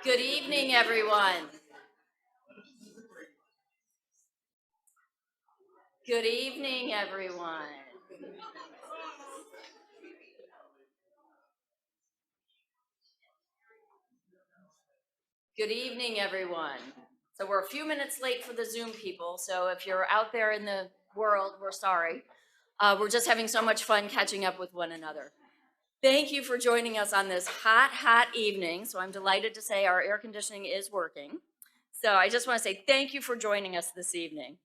Good evening, everyone. Good evening, everyone. Good evening, everyone. So we're a few minutes late for the Zoom people, so if you're out there in the world, we're sorry. We're just having so much fun catching up with one another. Thank you for joining us on this hot evening. So I'm delighted to say our air conditioning is working. So I just want to say thank you for joining us this evening.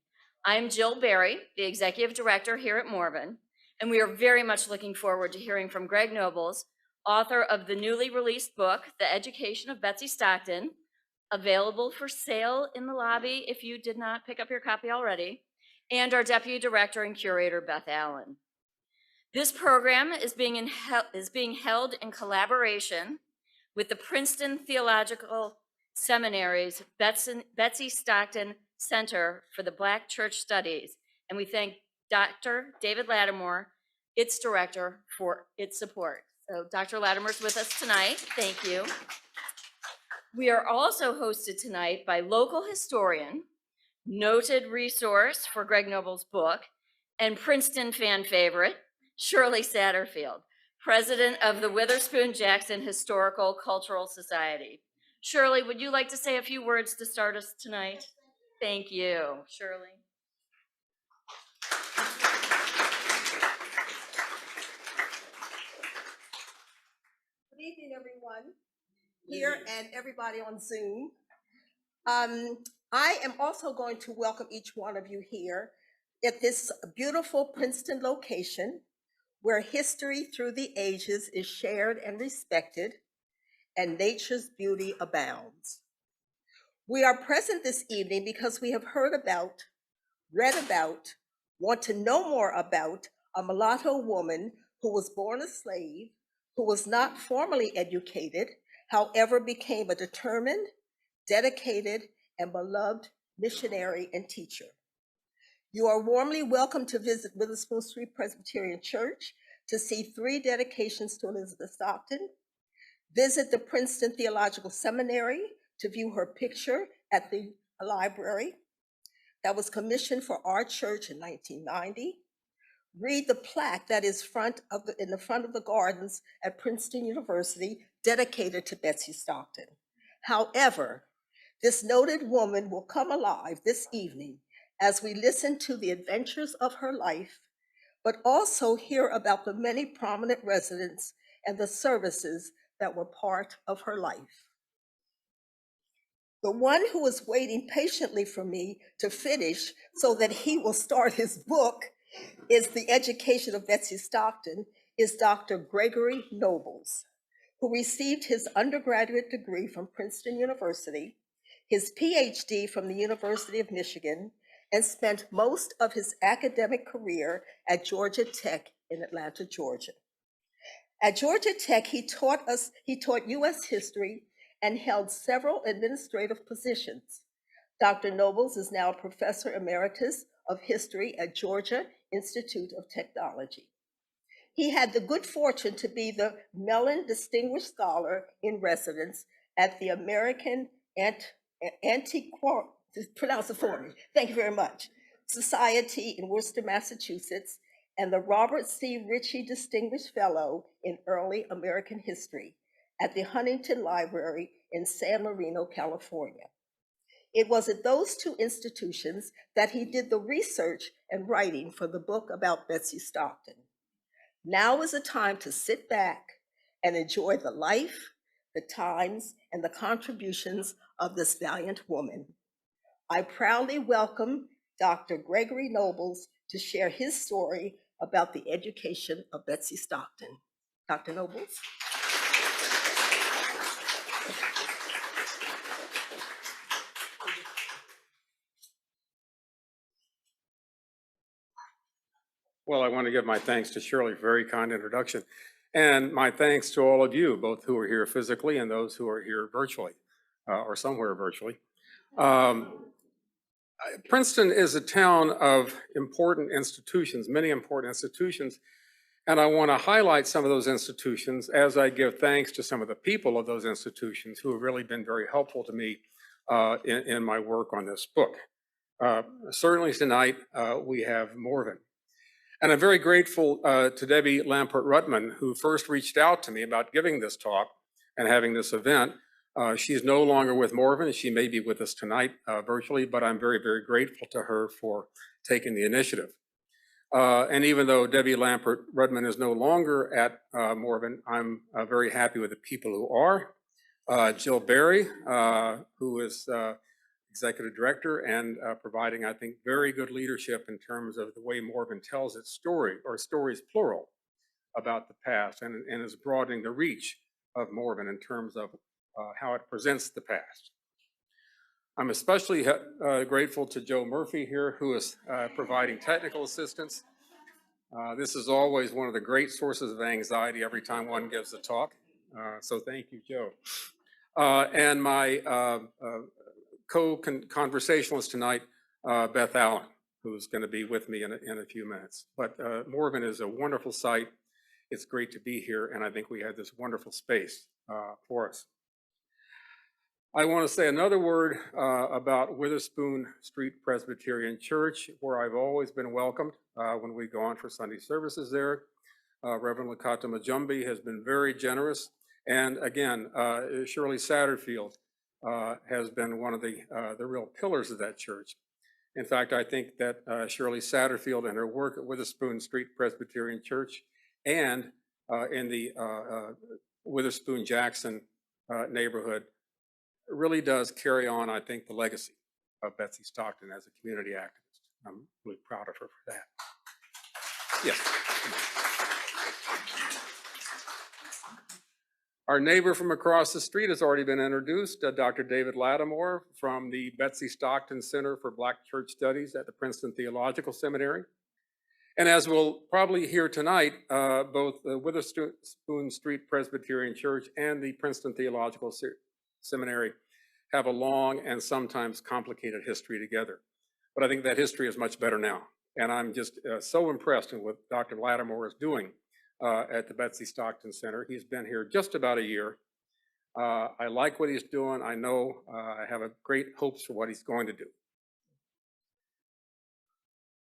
I'm Jill Berry, the Executive Director here at Morven, and we are very much looking forward to hearing from Greg Nobles, author of the newly released book, The Education of Betsey Stockton, available for sale in the lobby if you did not pick up your copy already, and our Deputy Director and Curator, Beth Allen. This program is being held in collaboration with the Princeton Theological Seminary's Betsey Stockton Center for the Black Church Studies, and we thank Dr. David Lattimore, its director, for its support. So Dr. Lattimore's with us tonight. Thank you. We are also hosted tonight by local historian, noted resource for Greg Nobles' book, and Princeton fan favorite, Shirley Satterfield, president of the Witherspoon-Jackson Historical Cultural Society. Shirley, would you like to say a few words to start us tonight? Thank you, Shirley. Good evening, everyone here and everybody on Zoom. I am also going to welcome each one of you here at this beautiful Princeton location where history through the ages is shared and respected and nature's beauty abounds. We are present this evening because we have heard about, read about, want to know more about a mulatto woman who was born a slave, who was not formally educated, however became a determined, dedicated, and beloved missionary and teacher. You are warmly welcome to visit Witherspoon Street Presbyterian Church to see 3 dedications to Elizabeth Stockton, visit the Princeton Theological Seminary to view her picture at the library that was commissioned for our church in 1990, read the plaque that is in the front of the gardens at Princeton University dedicated to Betsey Stockton. However, this noted woman will come alive this evening as we listen to the adventures of her life, but also hear about the many prominent residents and the services that were part of her life. The one who is waiting patiently for me to finish so that he will start his book is The Education of Betsey Stockton, is Dr. Gregory Nobles, who received his undergraduate degree from Princeton University, his PhD from the University of Michigan, and spent most of his academic career at Georgia Tech in Atlanta, Georgia. At Georgia Tech, he taught U.S. history and held several administrative positions. Dr. Nobles is now a professor emeritus of history at Georgia Institute of Technology. He had the good fortune to be the Mellon Distinguished Scholar in Residence at the American pronounce it for me, thank you very much, Society in Worcester, Massachusetts, and the Robert C. Ritchie Distinguished Fellow in Early American History at the Huntington Library in San Marino, California. It was at those 2 institutions that he did the research and writing for the book about Betsey Stockton. Now is the time to sit back and enjoy the life, the times, and the contributions of this valiant woman. I proudly welcome Dr. Gregory Nobles to share his story about the education of Betsey Stockton. Dr. Nobles. Well, I want to give my thanks to Shirley for a very kind introduction. And my thanks to all of you, both who are here physically and those who are here virtually, or somewhere virtually. Princeton is a town of important institutions, many important institutions. And I want to highlight some of those institutions as I give thanks to some of the people of those institutions who have really been very helpful to me in my work on this book. Certainly tonight, we have Morven. And I'm very grateful to Debbie Lampert-Rutman, who first reached out to me about giving this talk and having this event. She's no longer with Morven. She may be with us tonight virtually, but I'm very, very grateful to her for taking the initiative. And even though Debbie Lampert-Rutman is no longer at Morven, I'm very happy with the people who are. Jill Berry, who is executive director and providing, I think, very good leadership in terms of the way Morven tells its story, or stories plural, about the past, and is broadening the reach of Morven in terms of how it presents the past. I'm especially grateful to Joe Murphy here, who is providing technical assistance. This is always one of the great sources of anxiety every time one gives a talk. So thank you, Joe. And my co-conversationalist tonight, Beth Allen, who's going to be with me in a few minutes. But Morven is a wonderful site. It's great to be here, and I think we had this wonderful space for us. I want to say another word about Witherspoon Street Presbyterian Church, where I've always been welcomed when we go on for Sunday services there. Reverend Lakata Majumbi has been very generous. And again, Shirley Satterfield has been one of the real pillars of that church. In fact, I think that Shirley Satterfield and her work at Witherspoon Street Presbyterian Church and in the Witherspoon-Jackson neighborhood really does carry on, I think, the legacy of Betsey Stockton as a community activist. I'm really proud of her for that. Yes. Our neighbor from across the street has already been introduced, Dr. David Lattimore from the Betsey Stockton Center for Black Church Studies at the Princeton Theological Seminary. And as we'll probably hear tonight, both the Witherspoon Street Presbyterian Church and the Princeton Theological Seminary have a long and sometimes complicated history together. But I think that history is much better now. And I'm just so impressed with what Dr. Lattimore is doing at the Betsey Stockton Center. He's been here just about a year. I like what he's doing. I know I have great hopes for what he's going to do.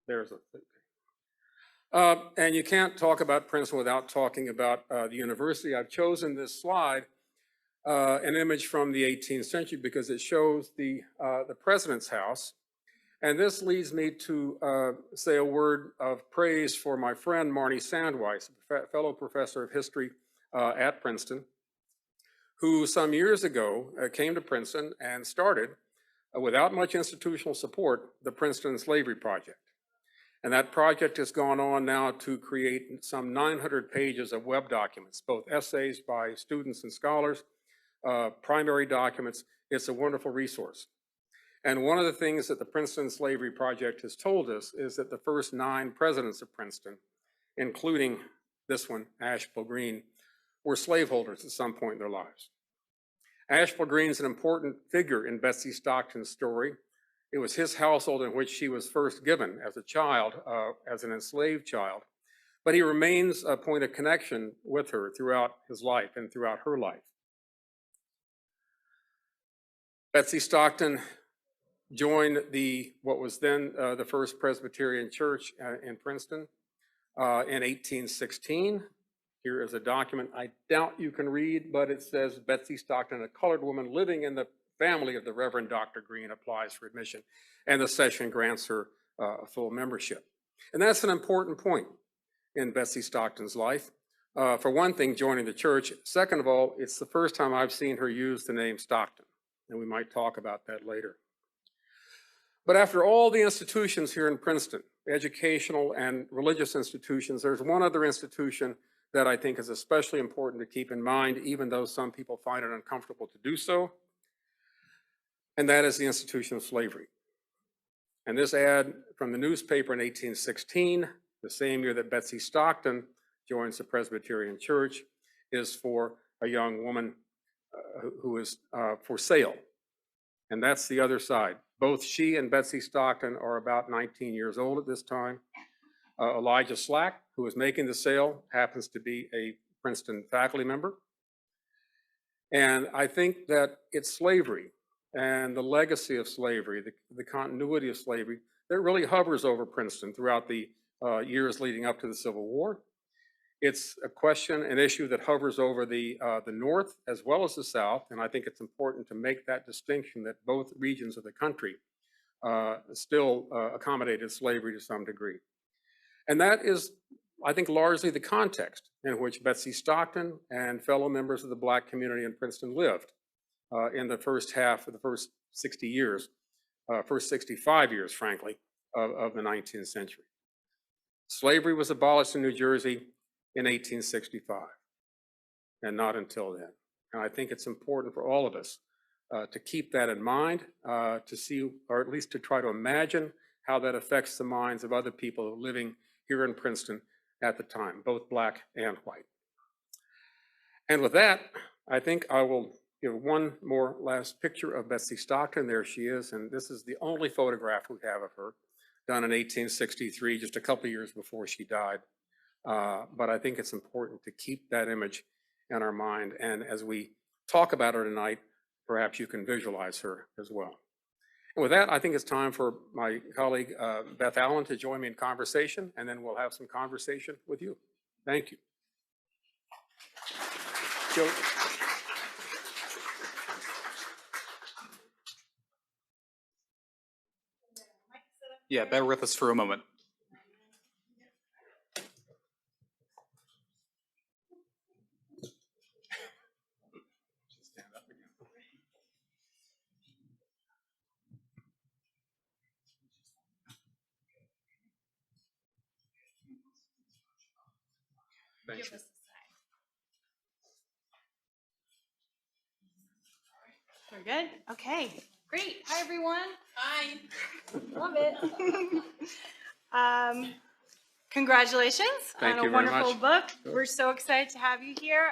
There's a thing. And you can't talk about Princeton without talking about the university. I've chosen this slide, an image from the 18th century, because it shows the president's house. And this leads me to say a word of praise for my friend Marnie Sandweiss, a fellow professor of history at Princeton, who some years ago came to Princeton and started, without much institutional support, the Princeton Slavery Project. And that project has gone on now to create some 900 pages of web documents, both essays by students and scholars, primary documents. It's a wonderful resource. And one of the things that the Princeton Slavery Project has told us is that the first 9 presidents of Princeton, including this one, Asheville Green, were slaveholders at some point in their lives. Asheville Green is an important figure in Betsey Stockton's story. It was his household in which she was first given as a child, as an enslaved child. But he remains a point of connection with her throughout his life and throughout her life. Betsey Stockton joined what was then the First Presbyterian Church in Princeton in 1816. Here is a document I doubt you can read, but it says Betsey Stockton, a colored woman living in the family of the Reverend Dr. Green, applies for admission, and the session grants her a full membership. And that's an important point in Betsey Stockton's life. For one thing, joining the church. Second of all, it's the first time I've seen her use the name Stockton, and we might talk about that later. But after all the institutions here in Princeton, educational and religious institutions, there's one other institution that I think is especially important to keep in mind, even though some people find it uncomfortable to do so, and that is the institution of slavery. And this ad from the newspaper in 1816, the same year that Betsey Stockton joins the Presbyterian Church, is for a young woman who is for sale. And that's the other side. Both she and Betsey Stockton are about 19 years old at this time. Elijah Slack, who was making the sale, happens to be a Princeton faculty member. And I think that it's slavery and the legacy of slavery, the continuity of slavery, that really hovers over Princeton throughout the years leading up to the Civil War. It's a question, an issue that hovers over the North as well as the South, and I think it's important to make that distinction that both regions of the country still accommodated slavery to some degree. And that is, I think, largely the context in which Betsey Stockton and fellow members of the Black community in Princeton lived in the first half of the first 60 years, first 65 years, frankly, of the 19th century. Slavery was abolished in New Jersey in 1865, and not until then. And I think it's important for all of us to keep that in mind, to see, or at least to try to imagine how that affects the minds of other people living here in Princeton at the time, both Black and white. And with that, I think I will give one more last picture of Betsey Stockton. There she is, and this is the only photograph we have of her, done in 1863, just a couple of years before she died. But I think it's important to keep that image in our mind. And as we talk about her tonight, perhaps you can visualize her as well. And with that, I think it's time for my colleague, Beth Allen, to join me in conversation, and then we'll have some conversation with you. Thank you. Joe. Yeah, bear with us for a moment. Thank you. We're good? Okay, great. Hi, everyone. Hi. Love it. Congratulations Thank on you a very wonderful much. book. Good. We're so excited to have you here.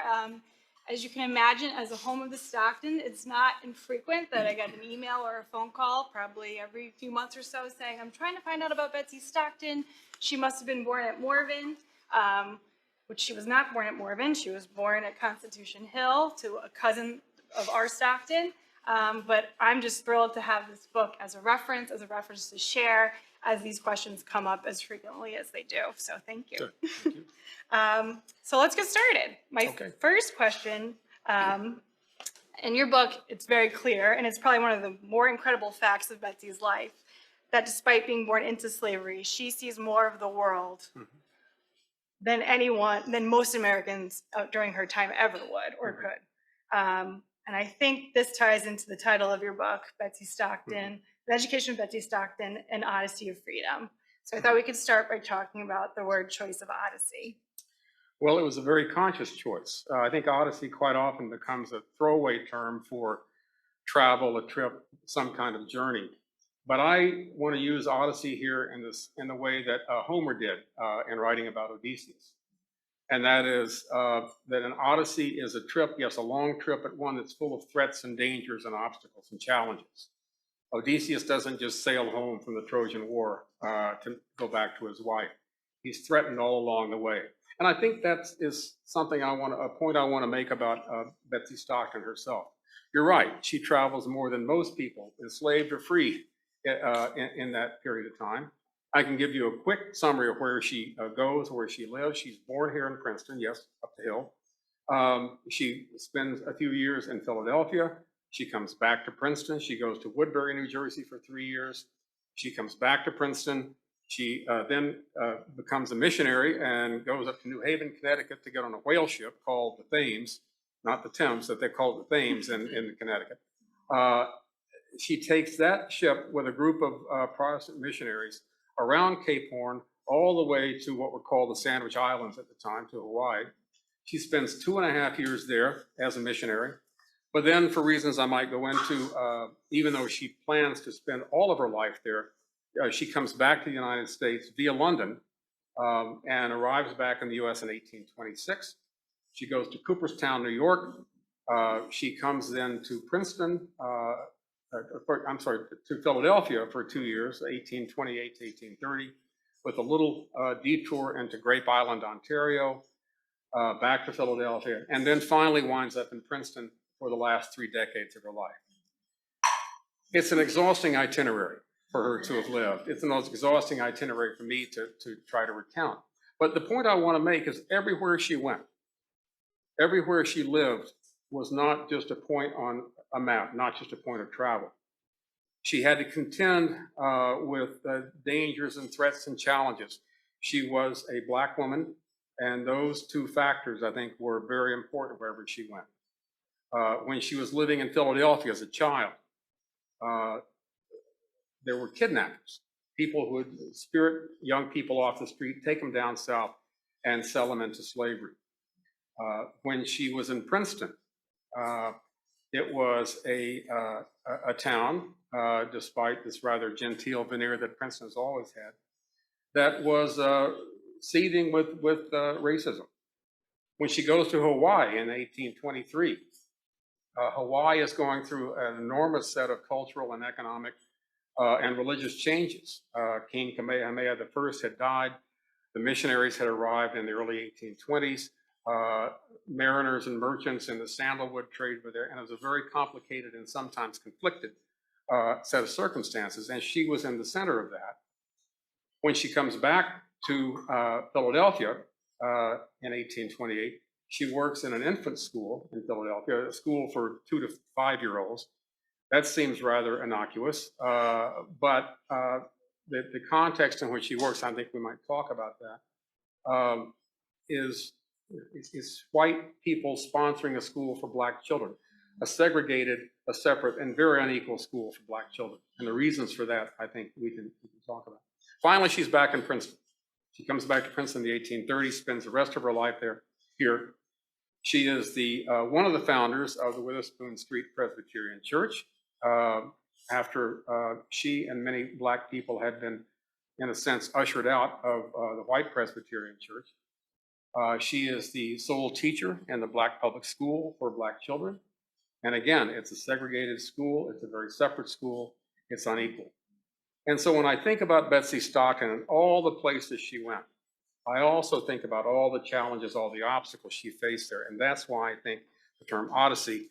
As you can imagine, as a home of the Stockton, it's not infrequent that I get an email or a phone call probably every few months or so saying, I'm trying to find out about Betsey Stockton. She must have been born at Morven, which she was not born at Morven. She was born at Constitution Hill to a cousin of our Stockton. But I'm just thrilled to have this book as a reference to share as these questions come up as frequently as they do. So thank you. Sure. Thank you. So let's get started. My Okay. first question, in your book, it's very clear, and it's probably one of the more incredible facts of Betsey's life, that despite being born into slavery, she sees more of the world than most Americans during her time ever would or could. And I think this ties into the title of your book, Betsey Stockton, The Education of Betsey Stockton, An Odyssey of Freedom. So I thought we could start by talking about the word choice of odyssey. Well, it was a very conscious choice. I think odyssey quite often becomes a throwaway term for travel, a trip, some kind of journey. But I want to use odyssey here in the way that Homer did in writing about Odysseus. And that is that an odyssey is a trip, yes, a long trip, but one that's full of threats and dangers and obstacles and challenges. Odysseus doesn't just sail home from the Trojan War to go back to his wife. He's threatened all along the way. And I think that is something a point I want to make about Betsey Stockton herself. You're right, she travels more than most people, enslaved or free, in that period of time. I can give you a quick summary of where she goes, where she lives. She's born here in Princeton, yes, up the hill. She spends a few years in Philadelphia. She comes back to Princeton. She goes to Woodbury, New Jersey for 3 years. She comes back to Princeton. She then becomes a missionary and goes up to New Haven, Connecticut to get on a whale ship called the Thames, not the Thames, that they call it the Thames in Connecticut. She takes that ship with a group of Protestant missionaries around Cape Horn, all the way to what were called the Sandwich Islands at the time, to Hawaii. She spends 2.5 years there as a missionary. But then, for reasons I might go into, even though she plans to spend all of her life there, she comes back to the United States via London and arrives back in the US in 1826. She goes to Cooperstown, New York. She comes then to Princeton, to Philadelphia for 2 years, 1828 to 1830. with a little detour into Grape Island, Ontario, back to Philadelphia, and then finally winds up in Princeton for the last 3 decades of her life. It's an exhausting itinerary for her to have lived. It's the most exhausting itinerary for me to try to recount. But the point I want to make is everywhere she went, everywhere she lived was not just a point on a map, not just a point of travel. She had to contend with dangers and threats and challenges. She was a Black woman, and those 2 factors, I think, were very important wherever she went. When she was living in Philadelphia as a child, there were kidnappers, people who would spirit young people off the street, take them down south, and sell them into slavery. When she was in Princeton, it was a town, despite this rather genteel veneer that Princeton has always had, that was seething with racism. When she goes to Hawaii in 1823, Hawaii is going through an enormous set of cultural and economic and religious changes. King Kamehameha I had died. The missionaries had arrived in the early 1820s. Mariners and merchants in the sandalwood trade were there, and it was a very complicated and sometimes conflicted set of circumstances, and she was in the center of that. When she comes back to Philadelphia in 1828, she works in an infant school in Philadelphia, a school for 2 to 5-year-olds. That seems rather innocuous, but the context in which she works, I think we might talk about that, is white people sponsoring a school for Black children, a segregated, a separate, and very unequal school for Black children. And the reasons for that, I think we can talk about. Finally, she's back in Princeton. She comes back to Princeton in the 1830s, spends the rest of her life here. She is one of the founders of the Witherspoon Street Presbyterian Church. After she and many Black people had been, in a sense, ushered out of the white Presbyterian Church. She is the sole teacher in the Black public school for Black children. And again, it's a segregated school. It's a very separate school. It's unequal. And so when I think about Betsey Stockton and all the places she went, I also think about all the challenges, all the obstacles she faced there. And that's why I think the term Odyssey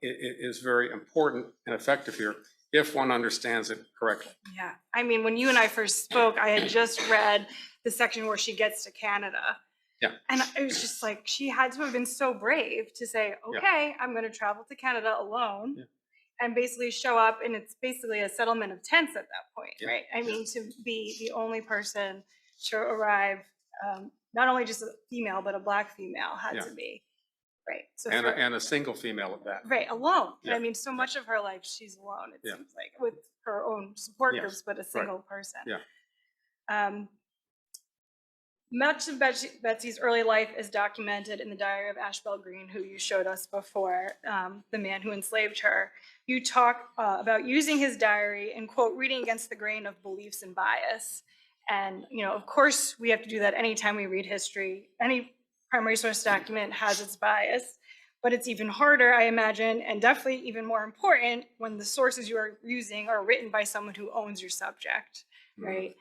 is very important and effective here if one understands it correctly. Yeah, I mean, when you and I first spoke, I had just read the section where she gets to Canada. Yeah. And it was just like, she had to have been so brave to say, okay, I'm going to travel to Canada alone and basically show up. And it's basically a settlement of tents at that point, right? I mean, to be the only person to arrive, not only just a female, but a Black female had to be. Right. So and a single female at that. Right, alone. I mean, so much of her life, she's alone, it seems like, with her own support groups, but a single person. Much of Betsey's early life is documented in the Diary of Ashbel Green, who you showed us before, the man who enslaved her. You talk about using his diary and, quote, reading against the grain of beliefs and bias. And, you know, of course, we have to do that anytime we read history. Any primary source document has its bias, but it's even harder, I imagine, and definitely even more important when the sources you are using are written by someone who owns your subject, right?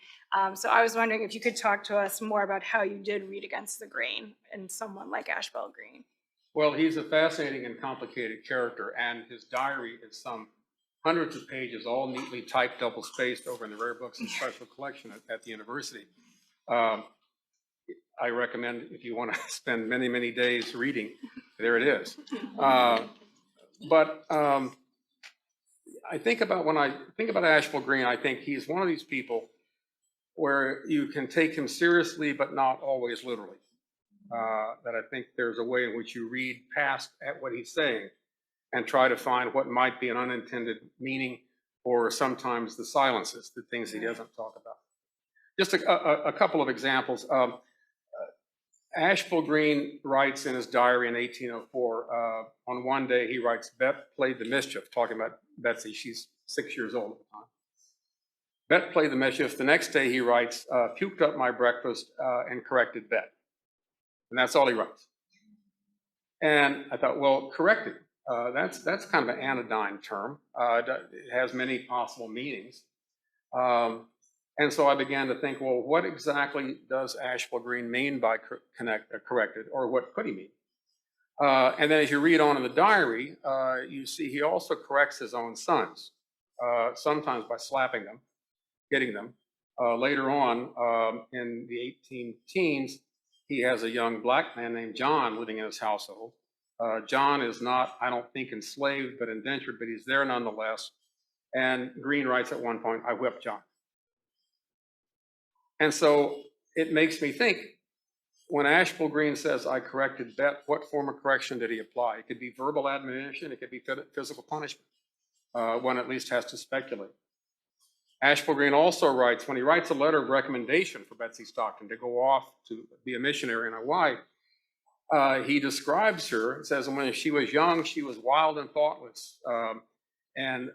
So I was wondering if you could talk to us more about how you did read against the grain in someone like Ashbel Green. Well, he's a fascinating and complicated character, and his diary is some hundreds of pages, all neatly typed, double-spaced over in the Rare Books and Special Collection at the university. I recommend, if you want to spend many, many days reading, there it is. But I think about, when I think about Ashbel Green, I think he's one of these people where you can take him seriously, but not always literally. That I think there's a way in which you read past at what he's saying and try to find what might be an unintended meaning, or sometimes the silences, the things he doesn't talk about. Just a couple of examples. Ashbel Green writes in his diary in 1804, on one day he writes, "Bet played the mischief," talking about Betsey. She's 6 years old at the time. "Bet played the mischief." The next day he writes, "Puked up my breakfast and corrected Bet." And that's all he writes. And I thought, well, corrected, that's kind of an anodyne term. It has many possible meanings. And so I began to think, well, what exactly does Asheville Green mean by corrected, or what could he mean? And then as you read on in the diary, you see he also corrects his own sons, sometimes by slapping them, hitting them. Later on, in the 18 teens, he has a young black man named John living in his household. John is not, I don't think, enslaved, but indentured, but he's there nonetheless. And Green writes at one point, I whipped John. And so it makes me think, when Asheville Green says, I corrected Bet, what form of correction did he apply? It could be verbal admonition, it could be physical punishment. One at least has to speculate. Asheville Green also writes, when he writes a letter of recommendation for Betsey Stockton to go off to be a missionary in Hawaii, he describes her, it says, when she was young, she was wild and thoughtless. And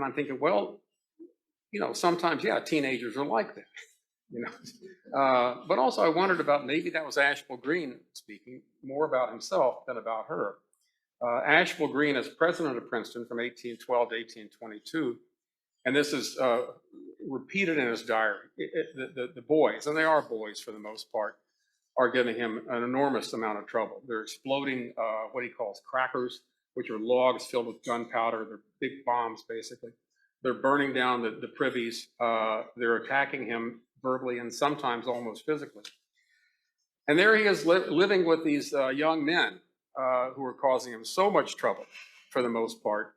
I'm thinking, well, sometimes, yeah, teenagers are like that. But also I wondered about, maybe that was Asheville Green speaking more about himself than about her. Asheville Green is president of Princeton from 1812 to 1822, and this is repeated in his diary. The boys, and they are boys for the most part, are giving him an enormous amount of trouble. They're exploding what he calls crackers, which are logs filled with gunpowder. They're big bombs, basically. They're burning down the privies. They're attacking him verbally and sometimes almost physically. And there he is living with these young men who are causing him so much trouble for the most part.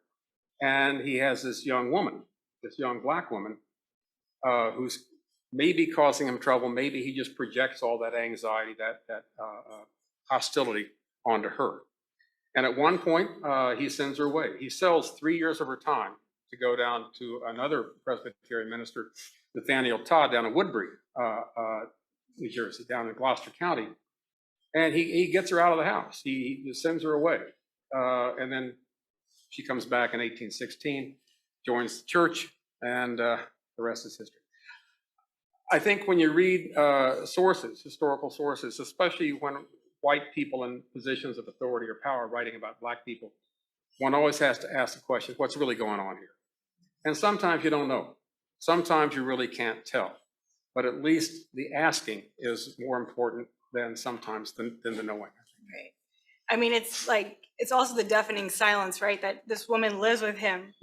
And he has this young woman, this young black woman, who's maybe causing him trouble. Maybe he just projects all that anxiety, that hostility onto her. And at one point, he sends her away. He sells 3 years of her time to go down to another Presbyterian minister, Nathaniel Todd, down in Woodbury, New Jersey, down in Gloucester County. And he gets her out of the house. He sends her away. And then she comes back in 1816, joins the church, and the rest is history. I think when you read sources, historical sources, especially when white people in positions of authority or power writing about black people, one always has to ask the question, what's really going on here? And sometimes you don't know. Sometimes you really can't tell. But at least the asking is more important than sometimes than the knowing. Right. I mean, it's also the deafening silence, right? That this woman lives with him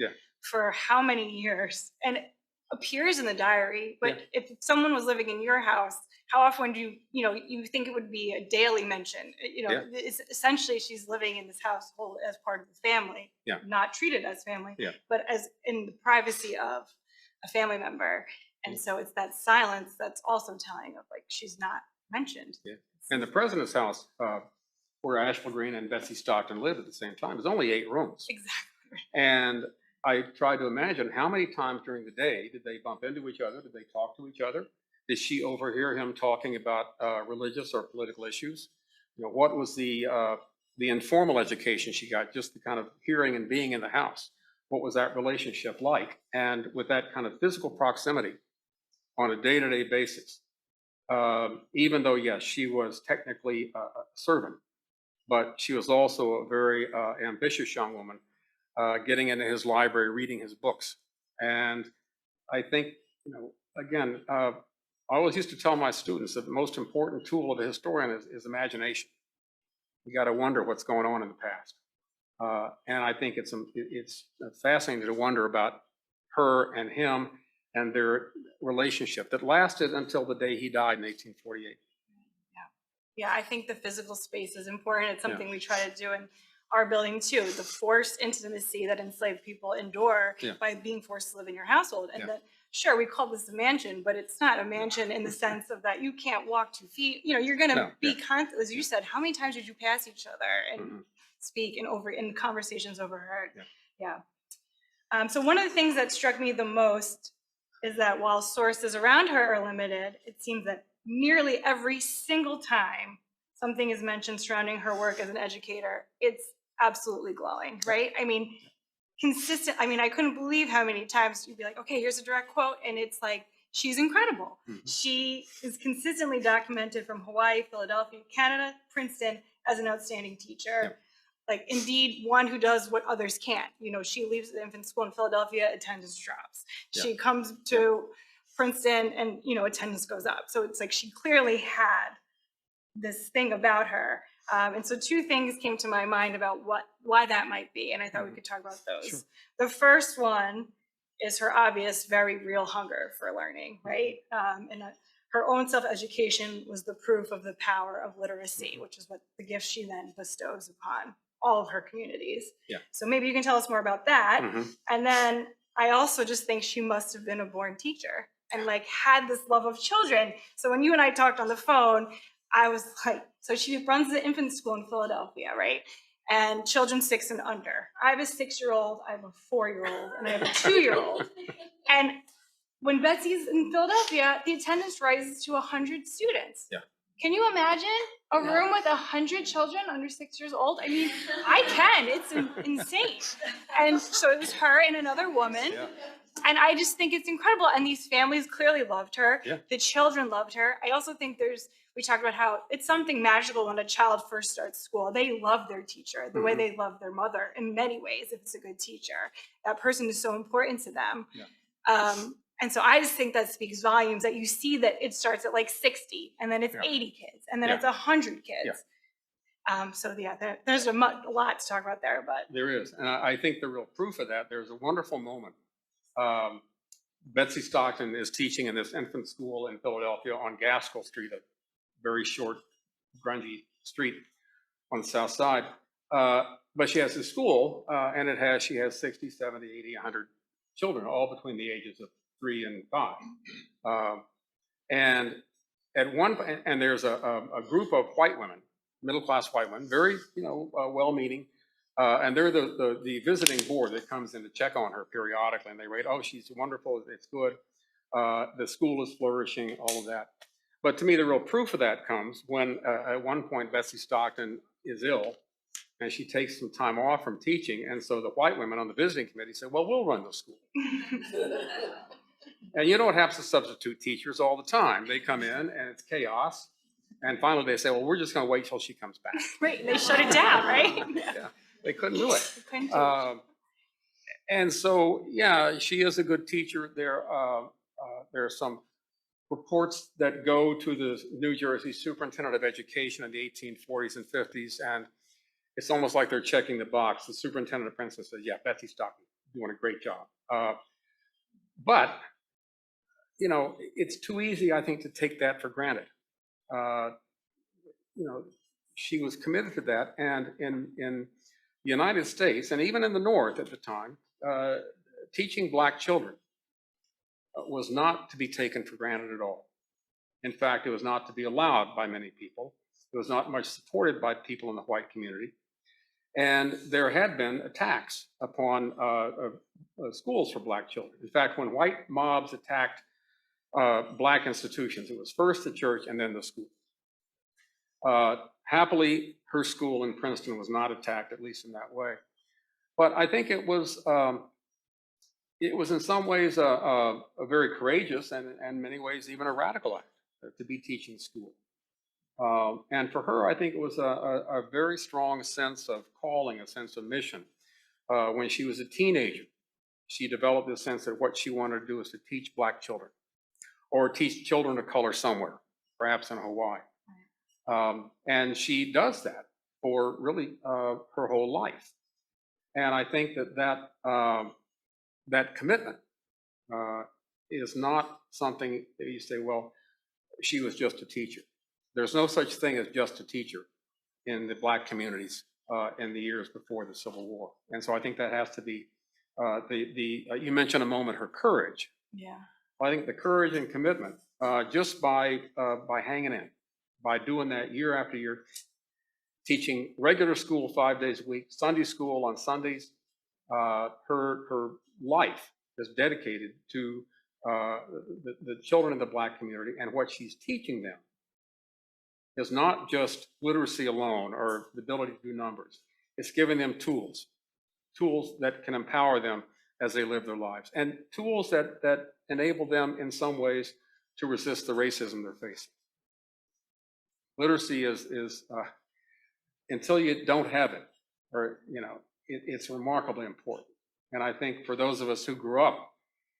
for how many years? And it appears in the diary, but if someone was living in your house, how often do you think it would be a daily mention? It's essentially she's living in this household as part of the family, not treated as family, but as in the privacy of a family member. And so it's that silence that's also telling of she's not mentioned. And the president's house, where Asheville Green and Betsey Stockton lived at the same time, is only 8 rooms. Exactly. And I tried to imagine how many times during the day did they bump into each other? Did they talk to each other? Did she overhear him talking about religious or political issues? What was the informal education she got, just the kind of hearing and being in the house? What was that relationship like? And with that kind of physical proximity on a day-to-day basis, even though, yes, she was technically a servant, but she was also a very ambitious young woman, getting into his library, reading his books. And I think, again, I always used to tell my students that the most important tool of a historian is imagination. You got to wonder what's going on in the past. And I think it's fascinating to wonder about her and him and their relationship that lasted until the day he died in 1848. Yeah, I think the physical space is important. It's something we try to do in our building too. The forced intimacy that enslaved people endure by being forced to live in your household. And that, sure, we call this a mansion, but it's not a mansion in the sense of that you can't walk 2 feet. You're going to be constant, as you said. How many times did you pass each other and speak in conversations overheard? So one of the things that struck me the most is that while sources around her are limited, it seems that nearly every single time something is mentioned surrounding her work as an educator, it's absolutely glowing, right? I mean, consistent. I mean, I couldn't believe how many times you'd be like, okay, here's a direct quote, and it's like, she's incredible. She is consistently documented from Hawaii, Philadelphia, Canada, Princeton as an outstanding teacher. Indeed, one who does what others can't. She leaves the infant school in Philadelphia, attendance drops. She comes to Princeton, and attendance goes up. So it's like she clearly had this thing about her. And so two things came to my mind about why that might be, and I thought we could talk about those. Sure. The first one is her obvious, very real hunger for learning, right? Her own self-education was the proof of the power of literacy, which is what the gift she then bestows upon all of her communities. Yeah. So maybe you can tell us more about that. Mhm. And then I also just think she must have been a born teacher and like had this love of children. So when you and I talked on the phone, I was like, so she runs the infant school in Philadelphia, right? And children 6 and under. I have a 6-year-old, I have a 4-year-old, and I have a 2-year-old. And when Betsy's in Philadelphia, the attendance rises to 100 students. Yeah. Can you imagine a room with 100 children under 6 years old? I mean, I can. It's insane. And so it was her and another woman. Yeah. And I just think it's incredible. And these families clearly loved her. Yeah. The children loved her. I also think we talked about how it's something magical when a child first starts school. They love their teacher the way they love their mother in many ways, if it's a good teacher. That person is so important to them. Yeah. And so I just think that speaks volumes that you see that it starts at like 60 and then it's Yeah. 80 kids and then Yeah. it's 100 kids. Yeah. So yeah, there's a lot to talk about there, but. There is. And I think the real proof of that, there's a wonderful moment. Betsey Stockton is teaching in this infant school in Philadelphia on Gaskell Street, a very short, grungy street on the south side. But she has a school, and she has 60, 70, 80, 100 children, all between the ages of 3 and 5. And there's a group of white women, middle-class white women, very, well-meaning, and they're the visiting board that comes in to check on her periodically, and they rate, oh, she's wonderful, it's good, the school is flourishing, all of that. But to me, the real proof of that comes when at one point Betsey Stockton is ill, and she takes some time off from teaching, and so the white women on the visiting committee say, well, we'll run the school. And you know what happens to substitute teachers all the time? They come in and it's chaos. And finally they say, well, we're just going to wait till she comes back. Right, they shut it down, right? Yeah, they couldn't do it. They couldn't do it. And so, yeah, she is a good teacher. There are some reports that go to the New Jersey Superintendent of Education in the 1840s and 50s. And it's almost like they're checking the box. The superintendent of Princeton says, yeah, Betsey Stockton, doing a great job. But it's too easy, I think, to take that for granted. She was committed to that, and in the United States, and even in the North at the time, teaching Black children was not to be taken for granted at all. In fact, it was not to be allowed by many people. It was not much supported by people in the white community. And there had been attacks upon schools for Black children. In fact, when white mobs attacked Black institutions, it was first the church and then the school. Happily, her school in Princeton was not attacked, at least in that way. But I think it was in some ways a very courageous and in many ways even a radical act to be teaching school. And for her, I think it was a very strong sense of calling, a sense of mission. When she was a teenager, she developed this sense that what she wanted to do was to teach Black children or teach children of color somewhere, perhaps in Hawaii. And she does that for really her whole life. And I think that commitment is not something that you say, well, she was just a teacher. There's no such thing as just a teacher in the Black communities in the years before the Civil War. And so I think that has to be you mentioned a moment her courage. Yeah. I think the courage and commitment just by hanging in, by doing that year after year, teaching regular school 5 days a week, Sunday school on Sundays, her life is dedicated to the children of the Black community, and what she's teaching them is not just literacy alone or the ability to do numbers. It's giving them tools that can empower them as they live their lives, and tools that enable them in some ways to resist the racism they're facing. Literacy is until you don't have it, or it's remarkably important. And I think for those of us who grew up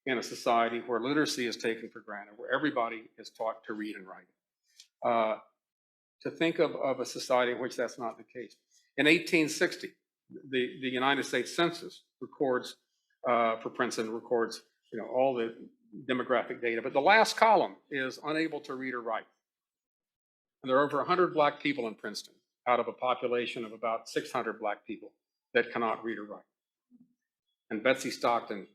in a society where literacy is taken for granted, where everybody is taught to read and write. To think of a society in which that's not the case. In 1860, the United States Census records, for Princeton, records all the demographic data, but the last column is unable to read or write. And there are over 100 Black people in Princeton out of a population of about 600 Black people that cannot read or write. And Betsey Stockton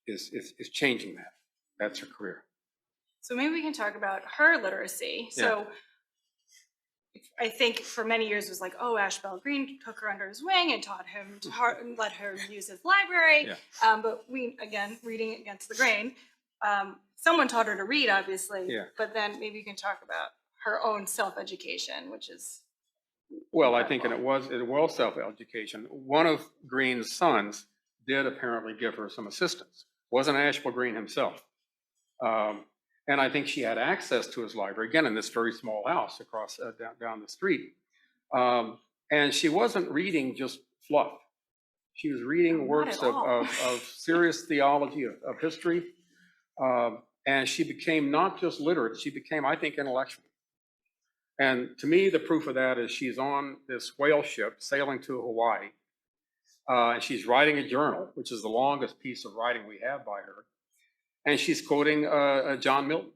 is changing that. That's her career. So maybe we can talk about her literacy. Yeah. So I think for many years it was like, oh, Ashbel Green took her under his wing and taught him to let her use his library. Yeah. But again, reading against the grain, someone taught her to read, obviously. Yeah. But then maybe you can talk about her own self-education, which is. Well, I think it was self-education. One of Green's sons did apparently give her some assistance. Wasn't Ashbel Green himself. And I think she had access to his library, again, in this very small house across down the street. And she wasn't reading just fluff. She was reading works of serious theology, of history. And she became not just literate, she became, I think, intellectual. And to me, the proof of that is she's on this whale ship sailing to Hawaii. And she's writing a journal, which is the longest piece of writing we have by her. And she's quoting John Milton.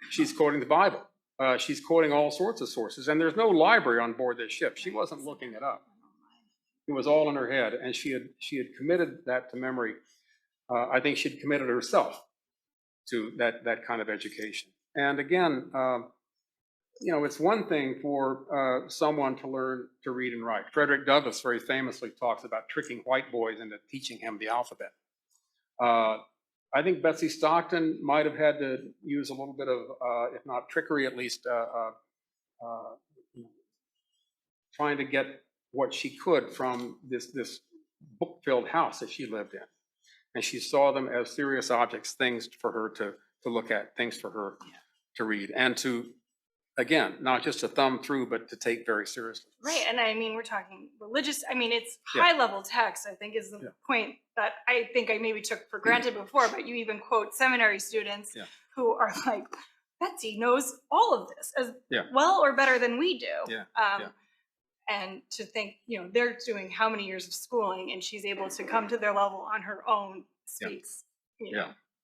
She's quoting the Bible. She's quoting all sorts of sources. And there's no library on board this ship. She wasn't looking it up. It was all in her head. And she had committed that to memory. I think she'd committed herself to that kind of education. And again, it's one thing for someone to learn to read and write. Frederick Douglass very famously talks about tricking white boys into teaching him the alphabet. I think Betsey Stockton might have had to use a little bit of, if not trickery, at least trying to get what she could from this book-filled house that she lived in. And she saw them as serious objects, things for her to look at, things for her to read, and to, again, not just to thumb through, but to take very seriously. Right, and I mean, we're talking religious, it's high-level text, I think, is the point that I think I maybe took for granted before, but you even quote seminary students who are like, Betsey knows all of this as well or better than we do. And to think, they're doing how many years of schooling and she's able to come to their level on her own speaks,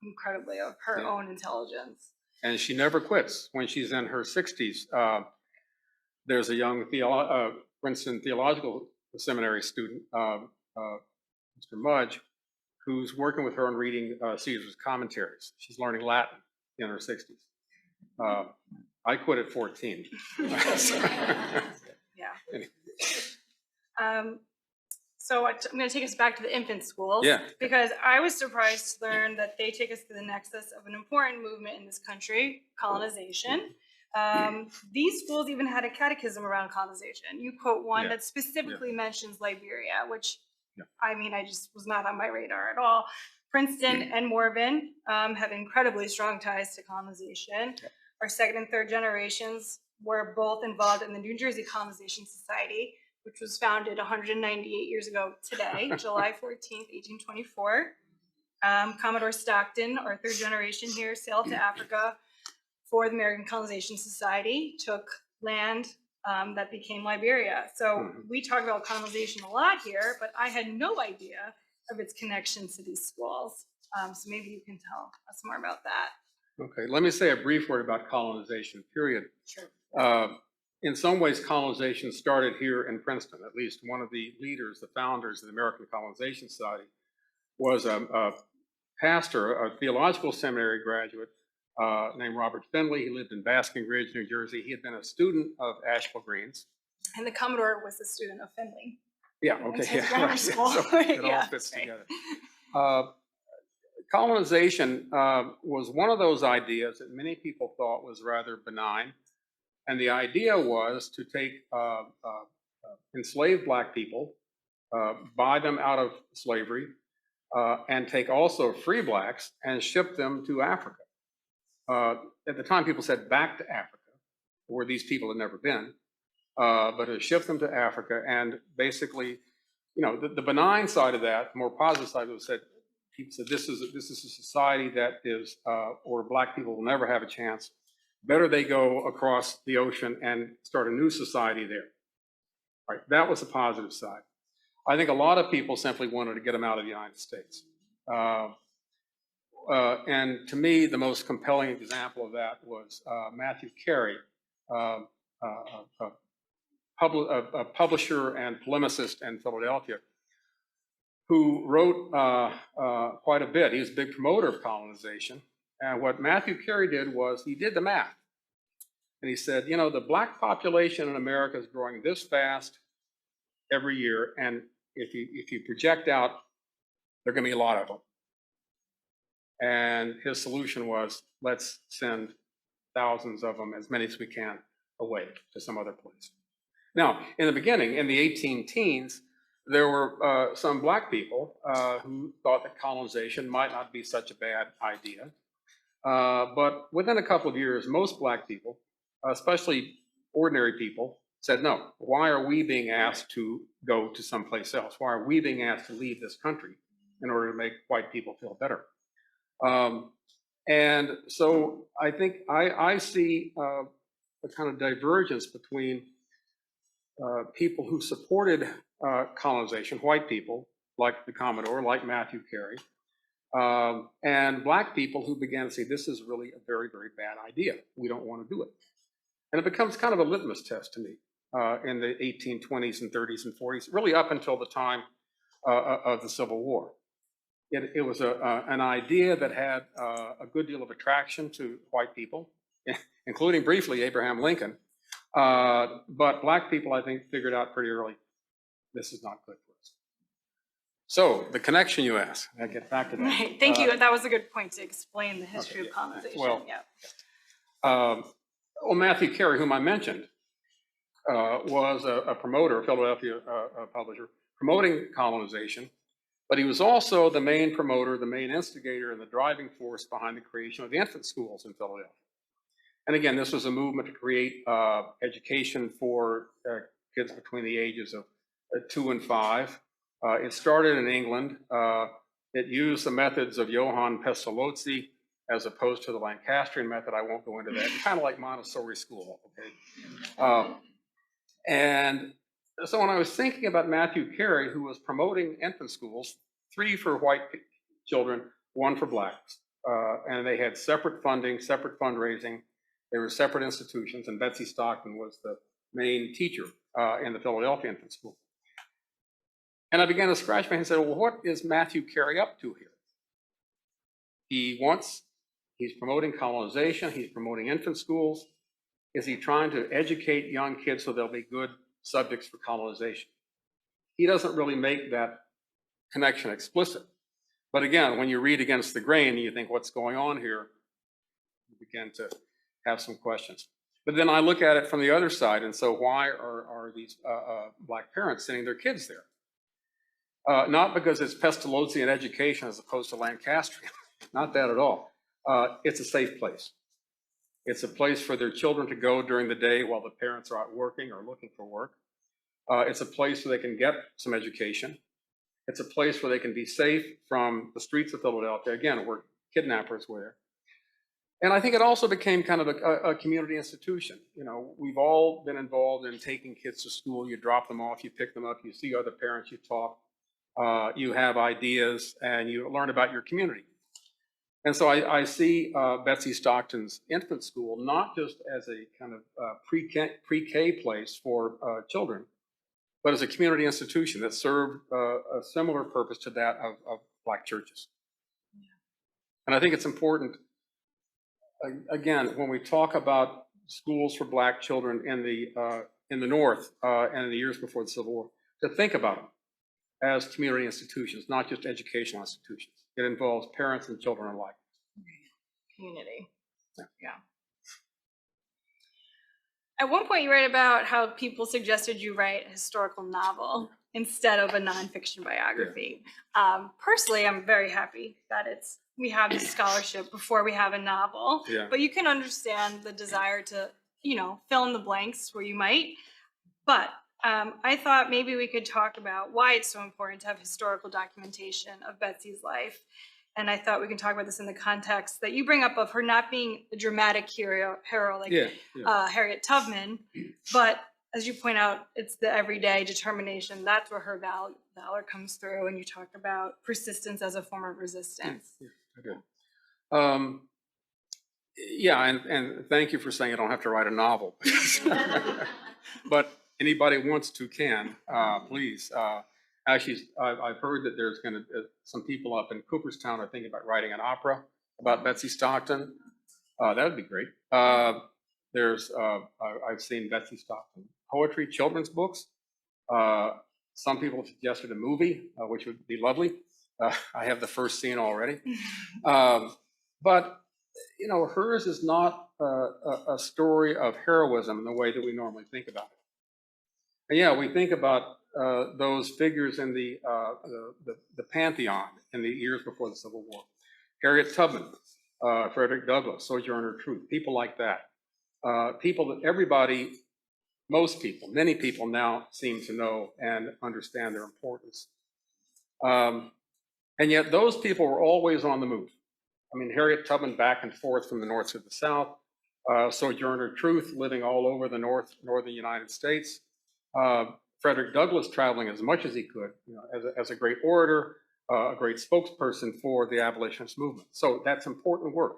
incredibly of her own intelligence. And she never quits. When she's in her 60s, there's a young Princeton Theological Seminary student, Mr. Mudge, who's working with her on reading Caesar's commentaries. She's learning Latin in her 60s. I quit at 14. So I'm going to take us back to the infant schools because I was surprised to learn that they take us to the nexus of an important movement in this country, colonization. These schools even had a catechism around colonization. You quote one that specifically mentions Liberia, which I just was not on my radar at all. Princeton and Morven have incredibly strong ties to colonization. Our second and third generations were both involved in the New Jersey Colonization Society, which was founded 198 years ago today, July 14th, 1824. Commodore Stockton, our third generation here, sailed to Africa for the American Colonization Society, took land that became Liberia. So we talk about colonization a lot here, but I had no idea of its connections to these schools. So maybe you can tell us more about that. Okay, let me say a brief word about colonization, period. Sure. In some ways, colonization started here in Princeton. At least one of the leaders, the founders of the American Colonization Society, was a pastor, a theological seminary graduate named Robert Finley. He lived in Basking Ridge, New Jersey. He had been a student of Ashbel Green's. And the Commodore was a student of Finley. Yeah, okay. Right. So it all fits together. Colonization was one of those ideas that many people thought was rather benign. And the idea was to take enslaved Black people, buy them out of slavery, and take also free Blacks and ship them to Africa. At the time, people said back to Africa, where these people had never been, but to ship them to Africa. And basically, the benign side of that, the more positive side of it, said, people said this is a society that is or black people will never have a chance. Better they go across the ocean and start a new society there. Right, that was the positive side. I think a lot of people simply wanted to get them out of the United States. And to me, the most compelling example of that was Matthew Carey, a publisher and polemicist in Philadelphia, who wrote quite a bit. He was a big promoter of colonization. And what Matthew Carey did was he did the math. And he said, you know, the black population in America is growing this fast every year. And if you project out, there are going to be a lot of them. And his solution was, let's send thousands of them, as many as we can, away to some other place. Now, in the beginning, in the 18 teens, there were some black people who thought that colonization might not be such a bad idea. But within a couple of years, most black people, especially ordinary people, said, no, why are we being asked to go to someplace else? Why are we being asked to leave this country in order to make white people feel better? And so I think I see a kind of divergence between people who supported colonization, white people like the Commodore, like Matthew Carey, and black people who began to say, this is really a very, very bad idea. We don't want to do it. And it becomes kind of a litmus test to me in the 1820s and 30s and 40s, really up until the time of the Civil War. It was an idea that had a good deal of attraction to white people, including briefly Abraham Lincoln. But black people, I think, figured out pretty early, this is not good for us. So the connection you asked, I'll get back to that. Right. Thank you. That was a good point to explain the history Okay, of colonization. well, yeah. Well, Matthew Carey, whom I mentioned, was a promoter, a Philadelphia publisher, promoting colonization. But he was also the main promoter, the main instigator, and the driving force behind the creation of the infant schools in Philadelphia. And again, this was a movement to create education for kids between the ages of 2 and 5. It started in England. It used the methods of Johann Pestalozzi as opposed to the Lancastrian method. I won't go into that. It's kind of like Montessori school, okay? And so when I was thinking about Matthew Carey, who was promoting infant schools, 3 for white children, 1 for blacks, and they had separate funding, separate fundraising, they were separate institutions, and Betsey Stockton was the main teacher in the Philadelphia infant school. And I began to scratch my head and said, well, what is Matthew Carey up to here? He's promoting colonization, he's promoting infant schools. Is he trying to educate young kids so they'll be good subjects for colonization? He doesn't really make that connection explicit. But again, when you read against the grain and you think, what's going on here? You begin to have some questions. But then I look at it from the other side, and so why are these black parents sending their kids there? Not because it's Pestalozzi in education as opposed to Lancastrian, not that at all. It's a safe place. It's a place for their children to go during the day while the parents are out working or looking for work. It's a place where they can get some education. It's a place where they can be safe from the streets of Philadelphia, again, where kidnappers were there. And I think it also became kind of a community institution. You know, we've all been involved in taking kids to school. You drop them off, you pick them up, you see other parents, you talk, you have ideas, and you learn about your community. And so I see Betsey Stockton's infant school not just as a kind of pre-K place for children, but as a community institution that served a similar purpose to that of black churches. Yeah. And I think it's important, again, when we talk about schools for black children in the North and in the years before the Civil War, to think about them as community institutions, not just educational institutions. It involves parents and children alike. Community. Yeah. At one point, you write about how people suggested you write a historical novel instead of a nonfiction biography. Yeah. Personally, I'm very happy that we have this scholarship before we have a novel. Yeah. But you can understand the desire to, fill in the blanks where you might. But I thought maybe we could talk about why it's so important to have historical documentation of Betsey's life. And I thought we can talk about this in the context that you bring up of her not being a dramatic hero like Yeah, yeah. Harriet Tubman, but as you point out, it's the everyday determination. That's where her valor comes through. And you talk about persistence as a form of resistance. Okay. Yeah, and thank you for saying I don't have to write a novel. But anybody wants to can, please. Actually, I've heard that there's going to some people up in Cooperstown are thinking about writing an opera about Betsey Stockton. That would be great. I've seen Betsey Stockton poetry, children's books. Some people have suggested a movie, which would be lovely. I have the first scene already. But you know, hers is not a story of heroism in the way that we normally think about it. And yeah, we think about those figures in the pantheon in the years before the Civil War. Harriet Tubman, Frederick Douglass, Sojourner Truth, people like that. People that everybody, most people, many people now seem to know and understand their importance. And yet those people were always on the move. I mean, Harriet Tubman back and forth from the north to the south, Sojourner Truth living all over the northern United States, Frederick Douglass traveling as much as he could, you know, as a great orator, a great spokesperson for the abolitionist movement. So that's important work.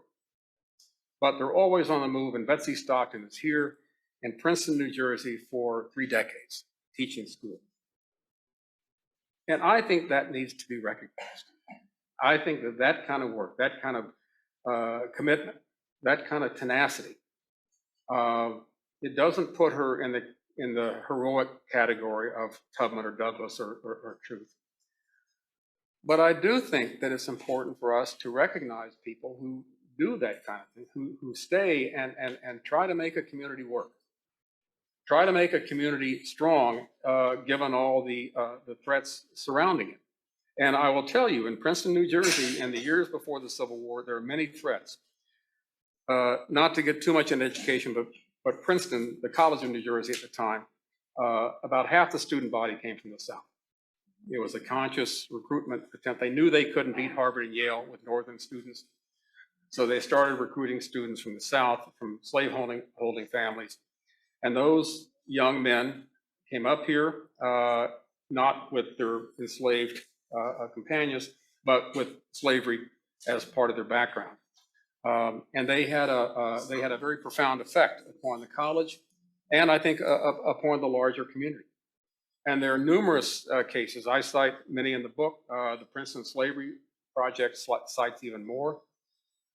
But they're always on the move, and Betsey Stockton is here in Princeton, New Jersey for 3 decades, teaching school. And I think that needs to be recognized. I think that kind of work, that kind of commitment, that kind of tenacity, it doesn't put her in the heroic category of Tubman or Douglass or Truth. But I do think that it's important for us to recognize people who do that kind of thing, who stay and try to make a community work, try to make a community strong, given all the threats surrounding it. And I will tell you, in Princeton, New Jersey, in the years before the Civil War, there are many threats. Not to get too much into education, but Princeton, the College of New Jersey at the time, about half the student body came from the South. It was a conscious recruitment attempt. They knew they couldn't beat Harvard and Yale with Northern students. So they started recruiting students from the South, from slave-holding families. And those young men came up here, not with their enslaved companions, but with slavery as part of their background. And they had a very profound effect upon the college, and I think upon the larger community. And there are numerous cases. I cite many in the book. The Princeton Slavery Project cites even more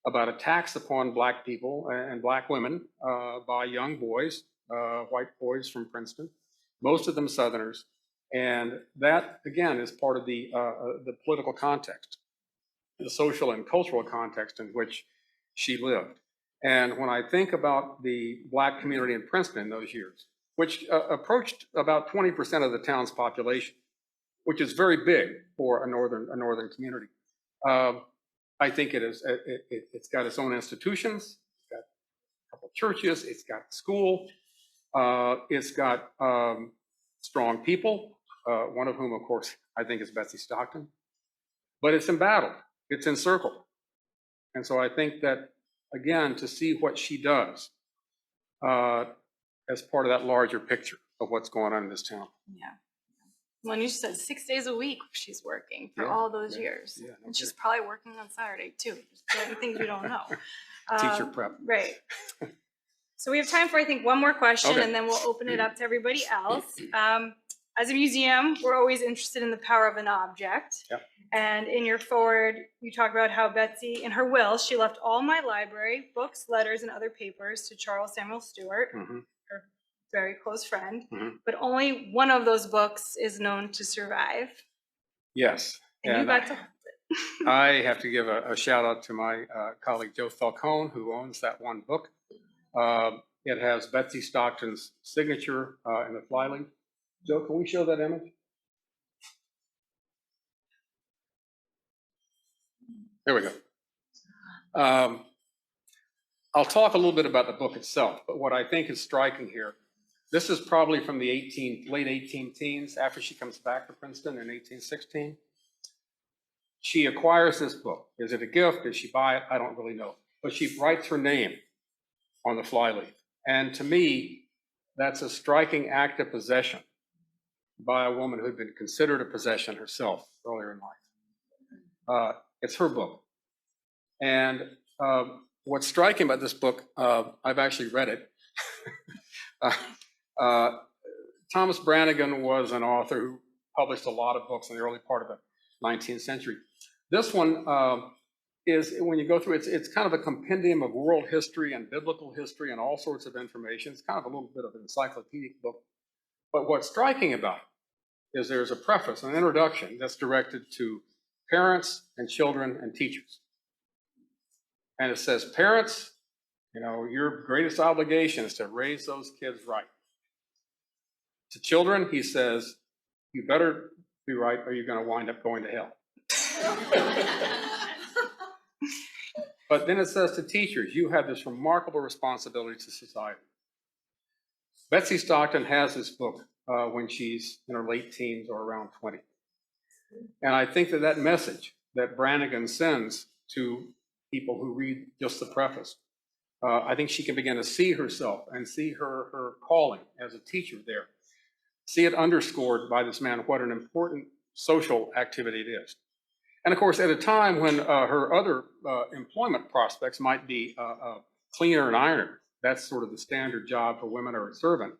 about attacks upon Black people and Black women by young boys, white boys from Princeton, most of them Southerners. And that, again, is part of the political context, the social and cultural context in which she lived. And when I think about the Black community in Princeton in those years, which approached about 20% of the town's population, which is very big for a northern community, I think it's got its own institutions, it's got a couple of churches, it's got a school, it's got strong people, one of whom, of course, I think is Betsey Stockton. But it's embattled, it's encircled. And so I think that, again, to see what she does as part of that larger picture of what's going on in this town. Yeah. Well, and you said 6 days a week she's working for Yeah, all those years. Yeah, no And she's kidding. probably working on Saturday too. Just certain things we don't know. Teacher prep. Right. So we have time for, I think, one more question, Okay. and then we'll open it up to everybody else. As a museum, we're always interested in the power of an object. Yep. And in your forward, you talk about how Betsey, in her will, she left all my library, books, letters, and other papers to Charles Samuel Stewart, Mhm. her very close friend. Mhm. But only one of those books is known to survive. Yes. And you And got to hold it. I have to give a shout out to my colleague Joe Falcone, who owns that one book. It has Betsey Stockton's signature in the flyleaf. Joe, can we show that image? There we go. I'll talk a little bit about the book itself, but what I think is striking here This is probably from the late 18 teens, after she comes back to Princeton in 1816. She acquires this book. Is it a gift? Did she buy it? I don't really know. But she writes her name on the flyleaf. And to me, that's a striking act of possession by a woman who had been considered a possession herself earlier in life. It's her book. And what's striking about this book, I've actually read it. Thomas Brannigan was an author who published a lot of books in the early part of the 19th century. This one is, when you go through it, it's kind of a compendium of world history and biblical history and all sorts of information. It's kind of a little bit of an encyclopedic book. But what's striking about it is there's a preface, an introduction that's directed to parents and children and teachers. And it says, parents, you know, your greatest obligation is to raise those kids right. To children, he says, you better be right or you're going to wind up going to hell. But then it says to teachers, you have this remarkable responsibility to society. Betsey Stockton has this book when she's in her late teens or around 20. And I think that message that Brannigan sends to people who read just the preface, I think she can begin to see herself and see her calling as a teacher there. See it underscored by this man, what an important social activity it is. And of course, at a time when her other employment prospects might be cleaner and ironer, that's sort of the standard job for women or a servant.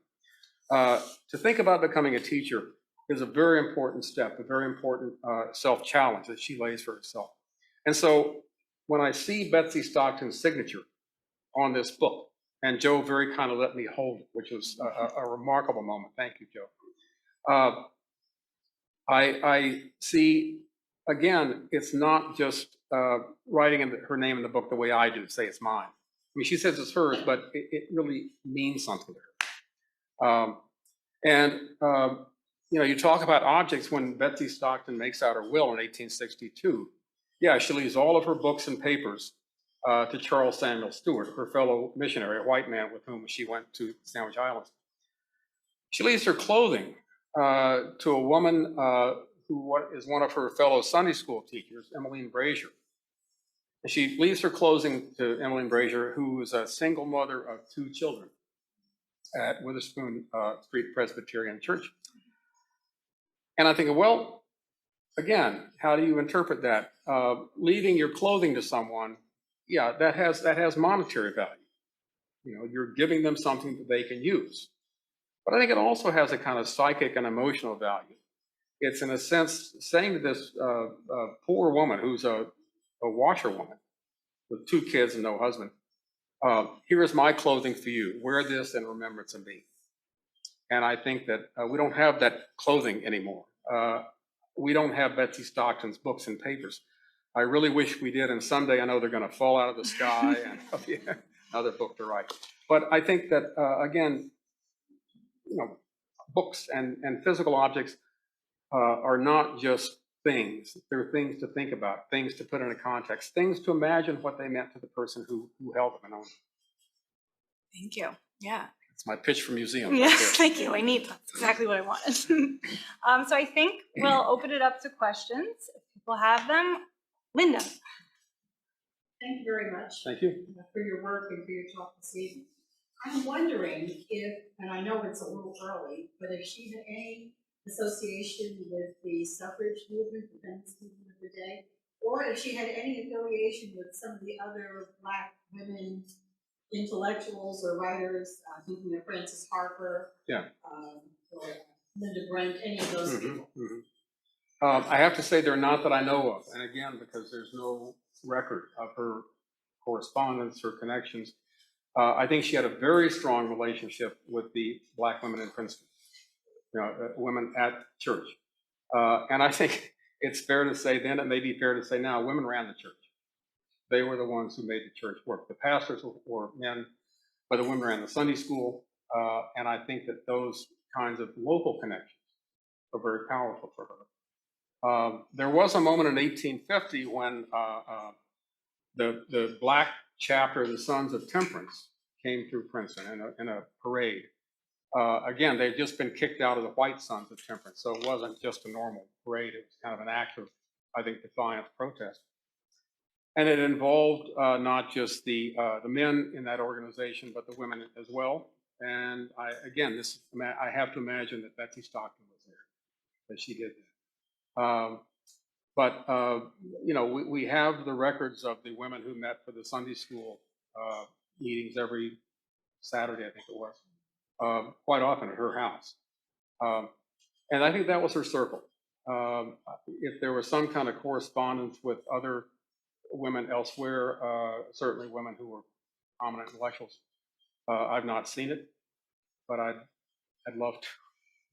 To think about becoming a teacher is a very important step, a very important self-challenge that she lays for herself. And so when I see Betsey Stockton's signature on this book, and Joe very kind of let me hold it, which was a remarkable moment. Thank you, Joe. I see, again, it's not just writing her name in the book the way I do, say it's mine. I mean, she says it's hers, but it really means something to her. You know, you talk about objects. When Betsey Stockton makes out her will in 1862, yeah, she leaves all of her books and papers to Charles Samuel Stewart, her fellow missionary, a white man with whom she went to Sandwich Islands. She leaves her clothing to a woman who is one of her fellow Sunday school teachers, Emmeline Brazier. And she leaves her clothing to Emmeline Brazier, who is a single mother of 2 children at Witherspoon Street Presbyterian Church. And I think, well, again, how do you interpret that? Leaving your clothing to someone, yeah, that has monetary value. You know, you're giving them something that they can use. But I think it also has a kind of psychic and emotional value. It's, in a sense, saying to this poor woman who's a washerwoman with 2 kids and no husband, here is my clothing for you. Wear this in remembrance of me. And I think that we don't have that clothing anymore. We don't have Betsey Stockton's books and papers. I really wish we did, and someday I know they're going to fall out of the sky and I'll be another book to write. But I think that, again, you know, books and physical objects are not just things. They're things to think about, things to put in a context, things to imagine what they meant to the person who held them and owned them. Thank you. Yeah. It's my pitch for museum. Yeah, thank you. That's exactly what I wanted. So I think we'll open it up to questions if people have them. Linda. Thank you very much Thank you. for your work and for your talk this evening. I'm wondering if, and I know it's a little early, but if she had any association with the suffrage movement, the feminist movement of the day, or if she had any affiliation with some of the other Black women intellectuals or writers, thinking of Frances Harper, Yeah. or Linda Brent, any of those people. I have to say they're not that I know of. And again, because there's no record of her correspondence or connections, I think she had a very strong relationship with the Black women in Princeton, you know, women at church. And I think it's fair to say then, it may be fair to say now, women ran the church. They were the ones who made the church work. The pastors were men, but the women ran the Sunday school. And I think that those kinds of local connections are very powerful for her. There was a moment in 1850 when the Black chapter of the Sons of Temperance came through Princeton in a parade. Again, they'd just been kicked out of the White Sons of Temperance, so it wasn't just a normal parade. It was kind of an act of, I think, defiant protest. And it involved not just the men in that organization, but the women as well. And I have to imagine that Betsey Stockton was there, that she did that. You know, we have the records of the women who met for the Sunday school meetings every Saturday, I think it was, quite often at her house. And I think that was her circle. If there was some kind of correspondence with other women elsewhere, certainly women who were prominent intellectuals, I've not seen it, but I'd love to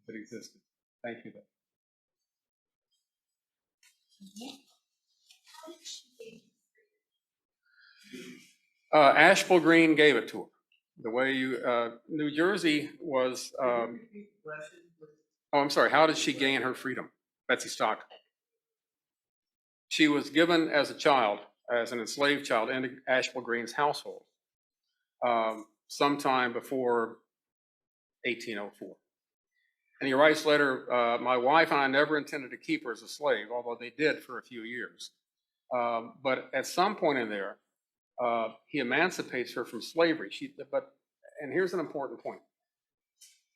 if it existed. Thank you, though. Asheville Green gave it to her. The way New Jersey was, oh, I'm sorry, how did she gain her freedom? Betsey Stockton. She was given as a child, as an enslaved child, into Asheville Green's household sometime before 1804. And he writes later, my wife and I never intended to keep her as a slave, although they did for a few years. But at some point in there, he emancipates her from slavery. And here's an important point.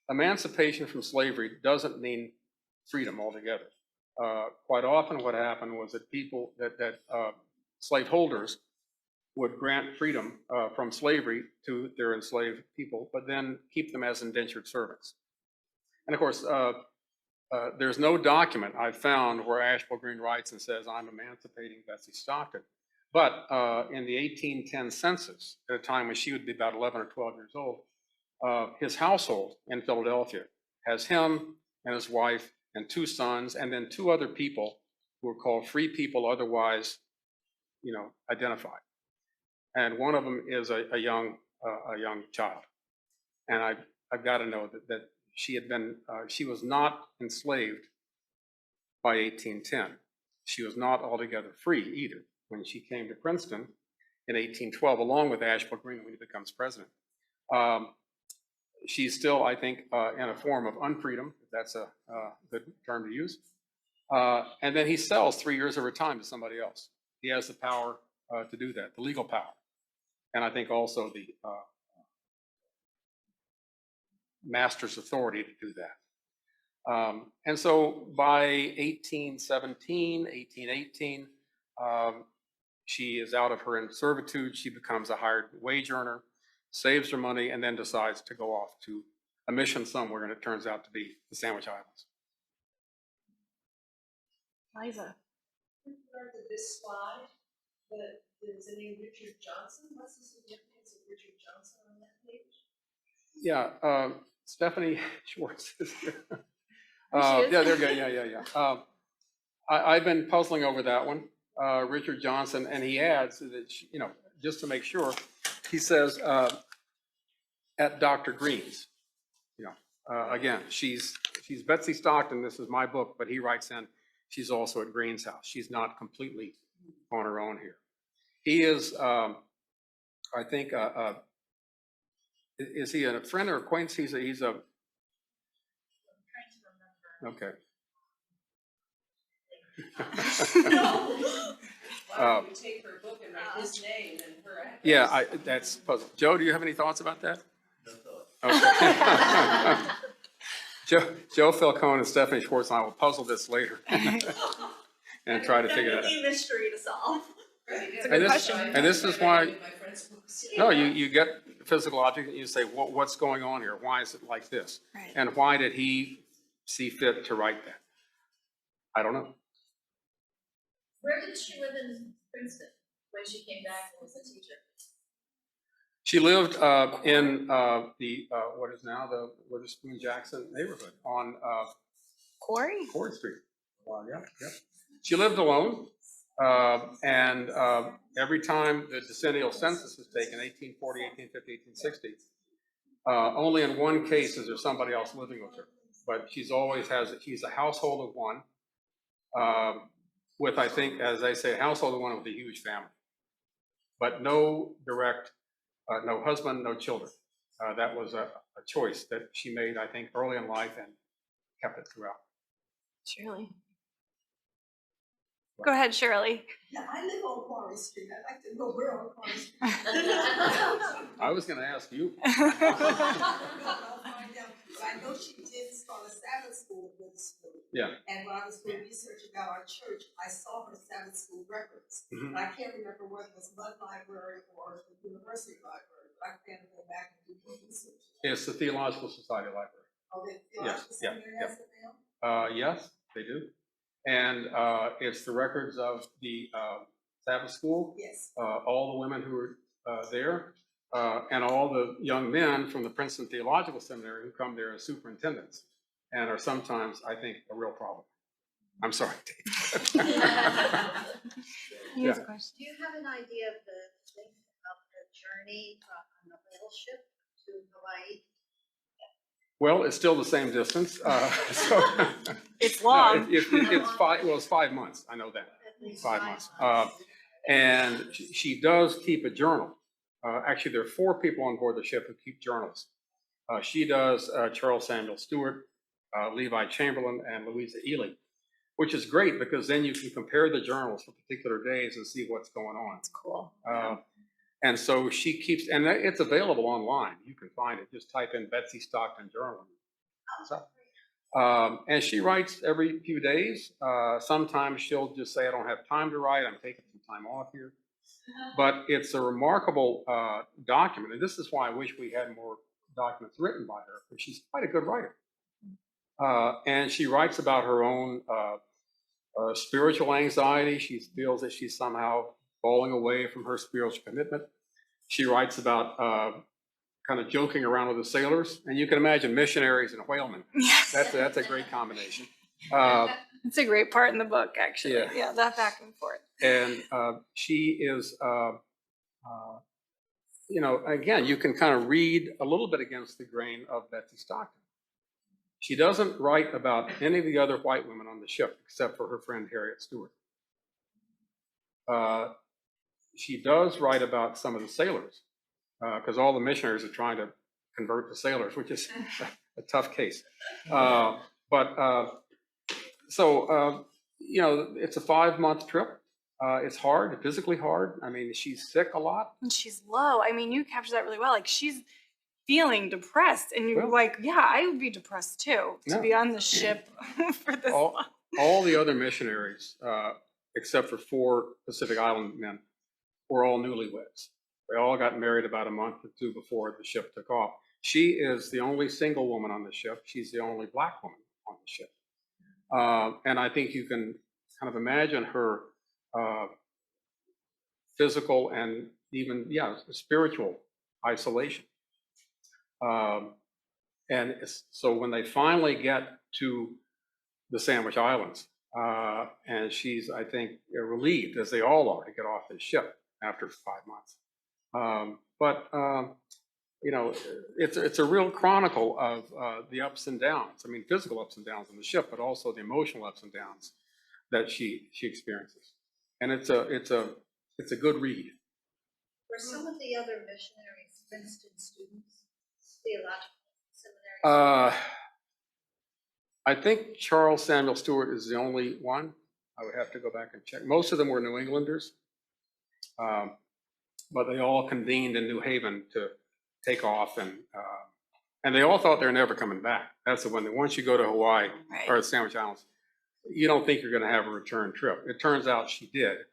Emancipation from slavery doesn't mean freedom altogether. Quite often what happened was that slaveholders would grant freedom from slavery to their enslaved people, but then keep them as indentured servants. And of course, there's no document I've found where Asheville Green writes and says, I'm emancipating Betsey Stockton. But in the 1810 census, at a time when she would be about 11 or 12 years old, his household in Philadelphia has him and his wife and 2 sons, and then 2 other people who are called free people, otherwise, you know, identified. And one of them is a young child. And I've got to know that she was not enslaved by 1810. She was not altogether free either when she came to Princeton in 1812, along with Asheville Green when he becomes president. She's still, I think, in a form of unfreedom, if that's a good term to use. And then he sells 3 years of her time to somebody else. He has the power to do that, the legal power. And I think also the master's authority to do that. And so by 1817, 1818, she is out of her servitude. She becomes a hired wage earner, saves her money, and then decides to go off to a mission somewhere, and it turns out to be the Sandwich Islands. Liza. With regard to this slide, there's a name Richard Johnson. What's the significance of Richard Johnson on that page? Yeah, Stephanie Schwartz is here. There she is. Yeah, they're good. Yeah. I've been puzzling over that one, Richard Johnson, and he adds that, you know, just to make sure, he says at Dr. Green's, you know, again, she's Betsey Stockton. This is my book, but he writes in, she's also at Green's house. She's not completely on her own here. He is, I think, is he a friend or acquaintance? He's a. I'm trying to remember. Okay. No. Why would you take her book and write his name and her address? Yeah, that's puzzle. Joe, do you have any thoughts about that? No thoughts. Okay. Joe Falcone and Stephanie Schwartz and I will puzzle this later and try to figure it out. A mystery to solve. It's a good question. And this is why, no, you get physical object and you say, what's going on here? Why is it like this? Right. And why did he see fit to write that? I don't know. Where did she live in Princeton when she came back and was a teacher? She lived in what is now the Witherspoon Jackson neighborhood on Corey? Ford Street. Yeah. She lived alone, and every time the decennial census is taken, 1840, 1850, 1860, only in one case is there somebody else living with her. But she's a household of one, with, I think, as I say, a household of one with a huge family. But no direct, no husband, no children. That was a choice that she made, I think, early in life and kept it throughout. Shirley. Go ahead, Shirley. Yeah, I live on Quarry Street. I'd like to know where on Quarry Street. I was going to ask you. I'll find out. But I know she did start a Sabbath school at the school. Yeah. And when I was doing research about our church, I saw her Sabbath school records. Mhm. But I can't remember whether it was Mudd Library or the University Library. But I can go back and do more research. It's the Theological Society Library. Oh, the Yes, Theological yeah, Seminary yeah. has it now? Yes, they do. And it's the records of the Sabbath school, Yes. all the women who were there, and all the young men from the Princeton Theological Seminary who come there as superintendents and are sometimes, I think, a real problem. I'm sorry, Dave. He has a Yeah. question. Do you have an idea of the length of the journey on the whale ship to Hawaii? Well, it's still the same distance. So It's no, long. it's 5. Well, it's 5 months. I know that. At least 5 months. And she does keep a journal. Actually, there are 4 people on board the ship who keep journals. She does, Charles Samuel Stewart, Levi Chamberlain, and Louisa Ely, which is great because then you can compare the journals for particular days and see what's going on. That's cool. And so she keeps, and it's available online. You can find it. Just type in Betsey Stockton Journal. So, and she writes every few days. Sometimes she'll just say, I don't have time to write. I'm taking some time off here. But it's a remarkable document. And this is why I wish we had more documents written by her, because she's quite a good writer. And she writes about her own spiritual anxiety. She feels that she's somehow falling away from her spiritual commitment. She writes about kind of joking around with the sailors. And you can imagine missionaries and whalemen. Yes. That's a great combination. It's a great part in the book, actually. Yeah. Yeah, that back and forth. And she is, again, you can kind of read a little bit against the grain of Betsey Stockton. She doesn't write about any of the other white women on the ship, except for her friend Harriet Stewart. She does write about some of the sailors, because all the missionaries are trying to convert the sailors, which is a tough case. It's a 5-month trip. It's hard, physically hard. I mean, she's sick a lot. And she's low. I mean, you capture that really well. Like, she's feeling depressed. And you're Well- like, yeah, I would be depressed too, to Yeah. be on the ship for this long. All the other missionaries, except for 4 Pacific Island men, were all newlyweds. They all got married about a month or 2 before the ship took off. She is the only single woman on the ship. She's the only Black woman on the ship. And I think you can kind of imagine her physical and even, spiritual isolation. So when they finally get to the Sandwich Islands, and she's, I think, relieved, as they all are, to get off this ship after 5 months. It's a real chronicle of the ups and downs. I mean, physical ups and downs on the ship, but also the emotional ups and downs that she experiences. And it's a good read. Were some of the other missionaries Princeton students, theological seminary? I think Charles Samuel Stewart is the only one. I would have to go back and check. Most of them were New Englanders, but they all convened in New Haven to take off, and they all thought they're never coming back. That's the one that once you go to Hawaii or the Sandwich Islands, you don't think you're going to have a return trip. It turns out she did,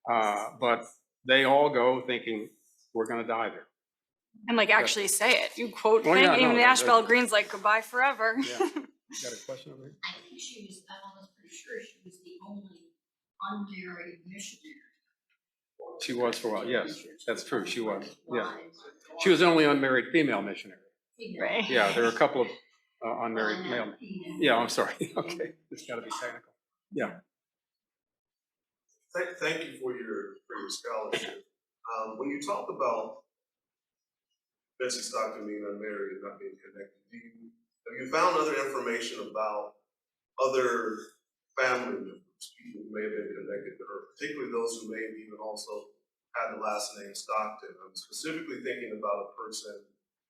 but they all go thinking we're going to die there. And like actually say it. You quote Oh, thing. yeah, Even no, the that- Ashbel Green's like goodbye forever. Yeah. You got a question over here? I think she was, I'm almost pretty sure she was the only unmarried missionary. She was for a while, yes, that's true, she was, yeah. She was the only unmarried female missionary. Right. Yeah, there are a couple of unmarried male. Yeah, I'm sorry. Okay, it's got to be technical. Yeah. Thank you for your scholarship. When you talk about Betsey Stockton being unmarried and not being connected, have you found other information about other family members, people who may have been connected to her, particularly those who may have even also had the last name Stockton? I'm specifically thinking about a person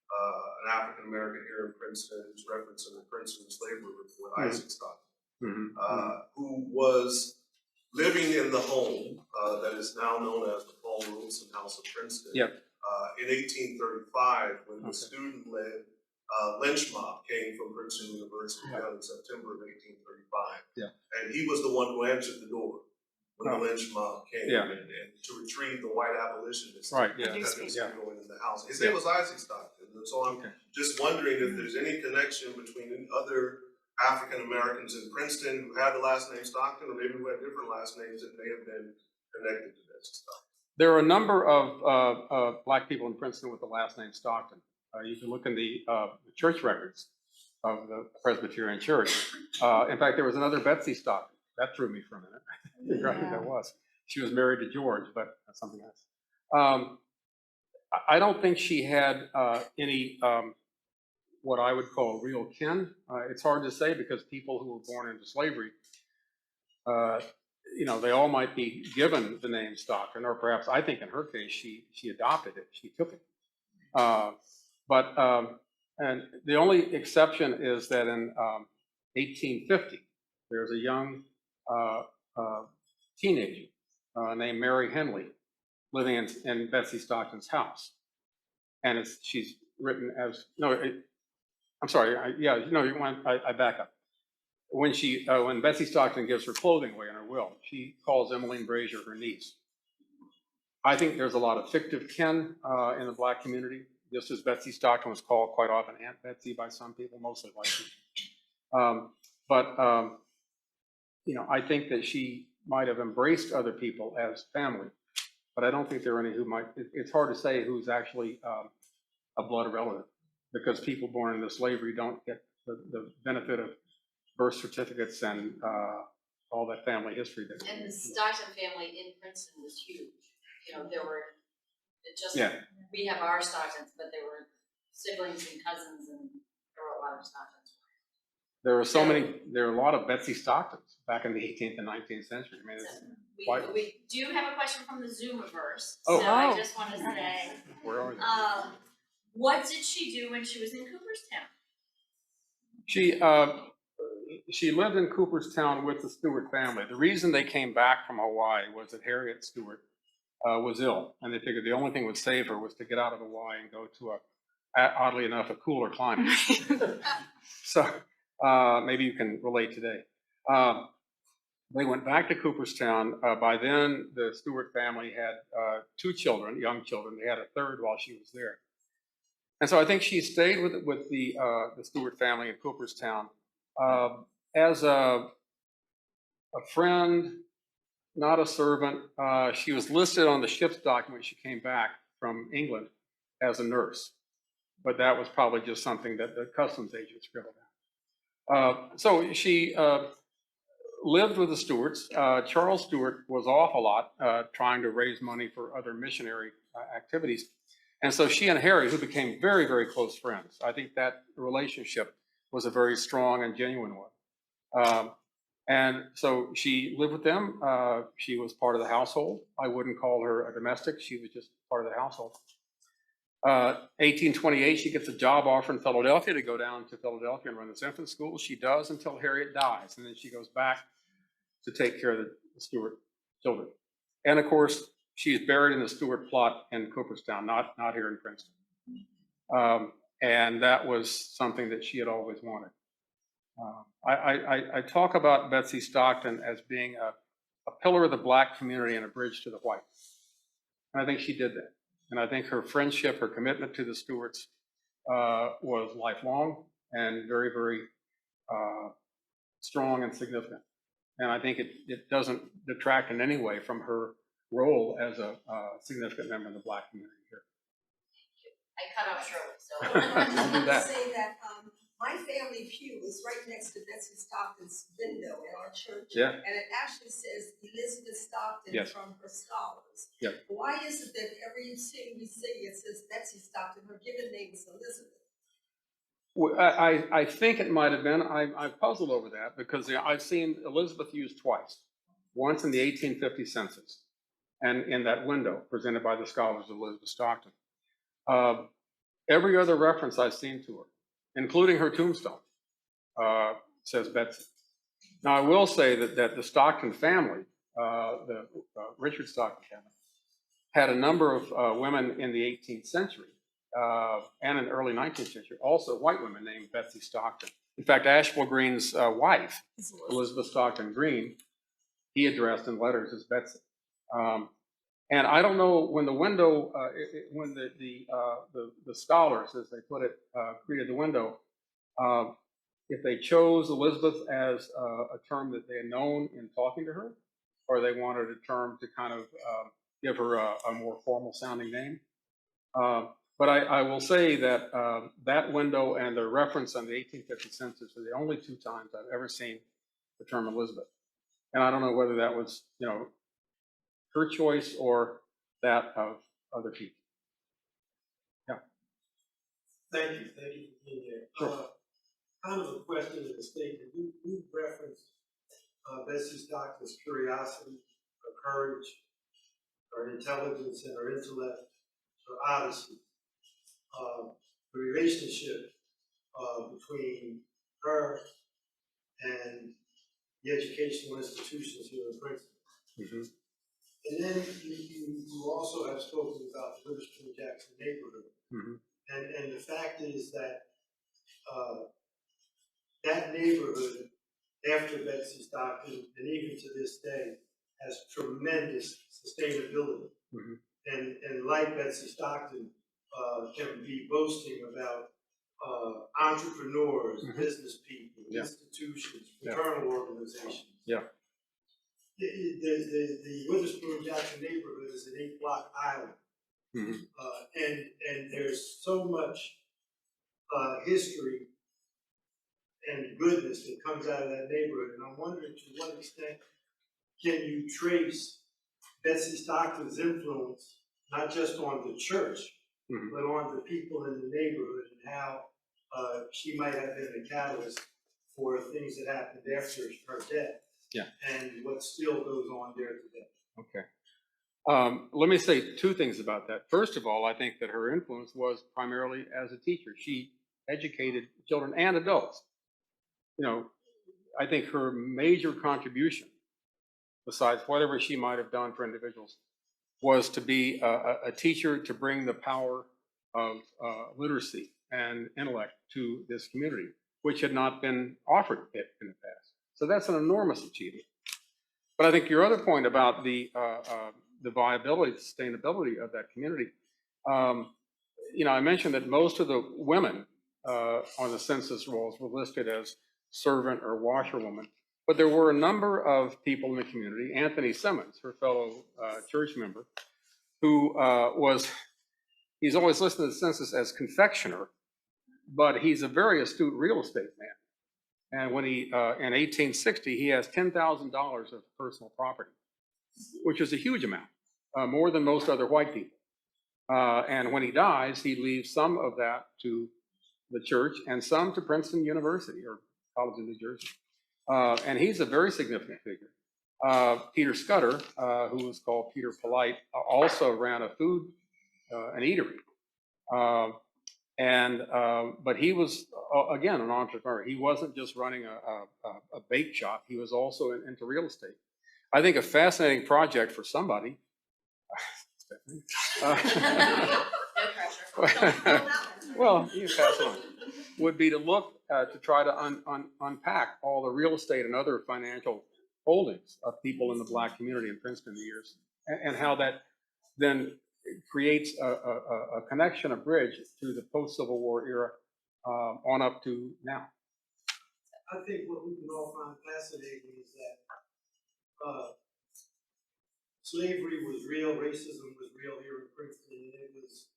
an African American here in Princeton, who's referenced in the Princeton slavery report, Isaac Stockton, who was living in the home that is now known as the Paul Robeson House of Princeton. Yep. In 1835, when the student-led lynch mob came from Princeton University down in September of 1835. Yeah. And he was the one who answered the door when the lynch mob came and to retrieve the white abolitionists Right, that yeah. had been going in the house. His name was Isaac Stockton. And so I'm just wondering if there's any connection between any other African Americans in Princeton who had the last name Stockton, or maybe who had different last names that may have been connected to Betsey Stockton. There are a number of Black people in Princeton with the last name Stockton. You can look in the church records of the Presbyterian Church. In fact, there was another Betsey Stockton. That threw me for a minute. Right, there was. She was married to George, but that's something else. I don't think she had any what I would call real kin. It's hard to say because people who were born into slavery, you know, they all might be given the name Stockton, or perhaps I think in her case she adopted it, she took it. And the only exception is that in 1850 there's a young teenager named Mary Henley living in Betsey Stockton's house, and she's written as I'm sorry. I back up. When Betsey Stockton gives her clothing away in her will, she calls Emmeline Brazier her niece. I think there's a lot of fictive kin in the Black community, just as Betsey Stockton was called quite often Aunt Betsy by some people, mostly white people. You know, I think that she might have embraced other people as family, but I don't think there are any who might. It's hard to say who's actually a blood relative, because people born into slavery don't get the benefit of birth certificates and all that family history. And the Stockton family in Princeton was huge. You know, there were we have our Stocktons, but there were siblings and cousins, and there were a lot of Stocktons. There are a lot of Betsey Stocktons back in the 18th and 19th century. I mean, We do have a question from the Zoomiverse. Oh. So I just want to say, where are they? what did she do when she was in Cooperstown? She lived in Cooperstown with the Stewart family. The reason they came back from Hawaii was that Harriet Stewart was ill, and they figured the only thing that would save her was to get out of Hawaii and go to oddly enough, a cooler climate. So maybe you can relate today. They went back to Cooperstown. By then, the Stewart family had 2 children, young children. They had a third while she was there. And so I think she stayed with the Stewart family in Cooperstown as a friend, not a servant. She was listed on the ship's document when she came back from England as a nurse, but that was probably just something that the customs agent scribbled out. So she lived with the Stewarts. Charles Stewart was off a lot trying to raise money for other missionary activities. And so she and Harry, who became very, very close friends, I think that relationship was a very strong and genuine one. And so she lived with them. She was part of the household. I wouldn't call her a domestic. She was just part of the household. 1828, she gets a job offer in Philadelphia to go down to Philadelphia and run this infant school. She does until Harriet dies, and then she goes back to take care of the Stewart children. And of course, she's buried in the Stewart plot in Cooperstown, not here in Princeton. And that was something that she had always wanted. I talk about Betsey Stockton as being a pillar of the Black community and a bridge to the white. And I think she did that. And I think her friendship, her commitment to the Stewarts was lifelong and very, very strong and significant. And I think it doesn't detract in any way from her role as a significant member of the Black community here. I cut off Shirley, so. Don't do that. Say that my family pew is right next to Betsey Stockton's window in our church. Yeah. And it actually says Elizabeth Stockton Yes. from her scholars. Yeah. Why is it that every sing we sing it says Betsey Stockton, her given name is Elizabeth? Well, I think it might have been. I've puzzled over that because I've seen Elizabeth used twice. Once in the 1850 census and in that window presented by the scholars of Elizabeth Stockton. Every other reference I've seen to her, including her tombstone, says Betsy. Now, I will say that the Stockton family, the Richard Stockton family, had a number of women in the 18th century and in the early 19th century, also white women named Betsey Stockton. In fact, Asheville Green's wife, Elizabeth Stockton Green, he addressed in letters as Betsy. And I don't know when the window, when the scholars, as they put it, created the window, if they chose Elizabeth as a term that they had known in talking to her, or they wanted a term to kind of give her a more formal sounding name. But I will say that that window and the reference on the 1850 census are the only two times I've ever seen the term Elizabeth. And I don't know whether that was, her choice or that of other people. Yeah. Thank you for being here. Sure. Kind of a question in the statement. You referenced Betsy Stockton's curiosity, her courage, her intelligence, and her intellect, her odyssey. The relationship between her and the educational institutions here in Princeton. Mm-hmm. And then you also have spoken about the Witherspoon Jackson neighborhood. Mm-hmm. And the fact is that that neighborhood, after Betsy Stockton, and even to this day, has tremendous sustainability. Mm-hmm. And like Betsy Stockton, can be boasting about entrepreneurs, Mm-hmm. business people, Yeah. institutions, Yeah. fraternal organizations. Yeah. The Witherspoon Jackson neighborhood is an 8-block island. Mm-hmm. And there's so much history and goodness that comes out of that neighborhood. And I'm wondering, to what extent can you trace Betsy Stockton's influence, not just on the church, Mm-hmm. but on the people in the neighborhood, and how she might have been the catalyst for things that happened after her death. Yeah. And what still goes on there today. Okay. Let me say two things about that. First of all, I think that her influence was primarily as a teacher. She educated children and adults. I think her major contribution, besides whatever she might have done for individuals, was to be a teacher, to bring the power of literacy and intellect to this community, which had not been offered it in the past. So that's an enormous achievement. But I think your other point about the viability, sustainability of that community, I mentioned that most of the women on the census rolls were listed as servant or washerwoman, but there were a number of people in the community. Anthony Simmons, her fellow church member, who he's always listed in the census as confectioner, but he's a very astute real estate man. And when he, in 1860, he has $10,000 of personal property, which is a huge amount, more than most other white people. And when he dies, he leaves some of that to the church and some to Princeton University or College of New Jersey. And he's a very significant figure. Peter Scudder, who was called Peter Polite, also ran a food, an eatery. But he was, again, an entrepreneur. He wasn't just running a bake shop. He was also into real estate. I think a fascinating project for somebody. No pressure. Well, you can pass on. Would be to look to try to unpack all the real estate and other financial holdings of people in the Black community in Princeton in the years, and how that then creates a connection, a bridge to the post-Civil War era on up to now. I think what we can all find fascinating is that slavery was real, racism was real here in Princeton, and it was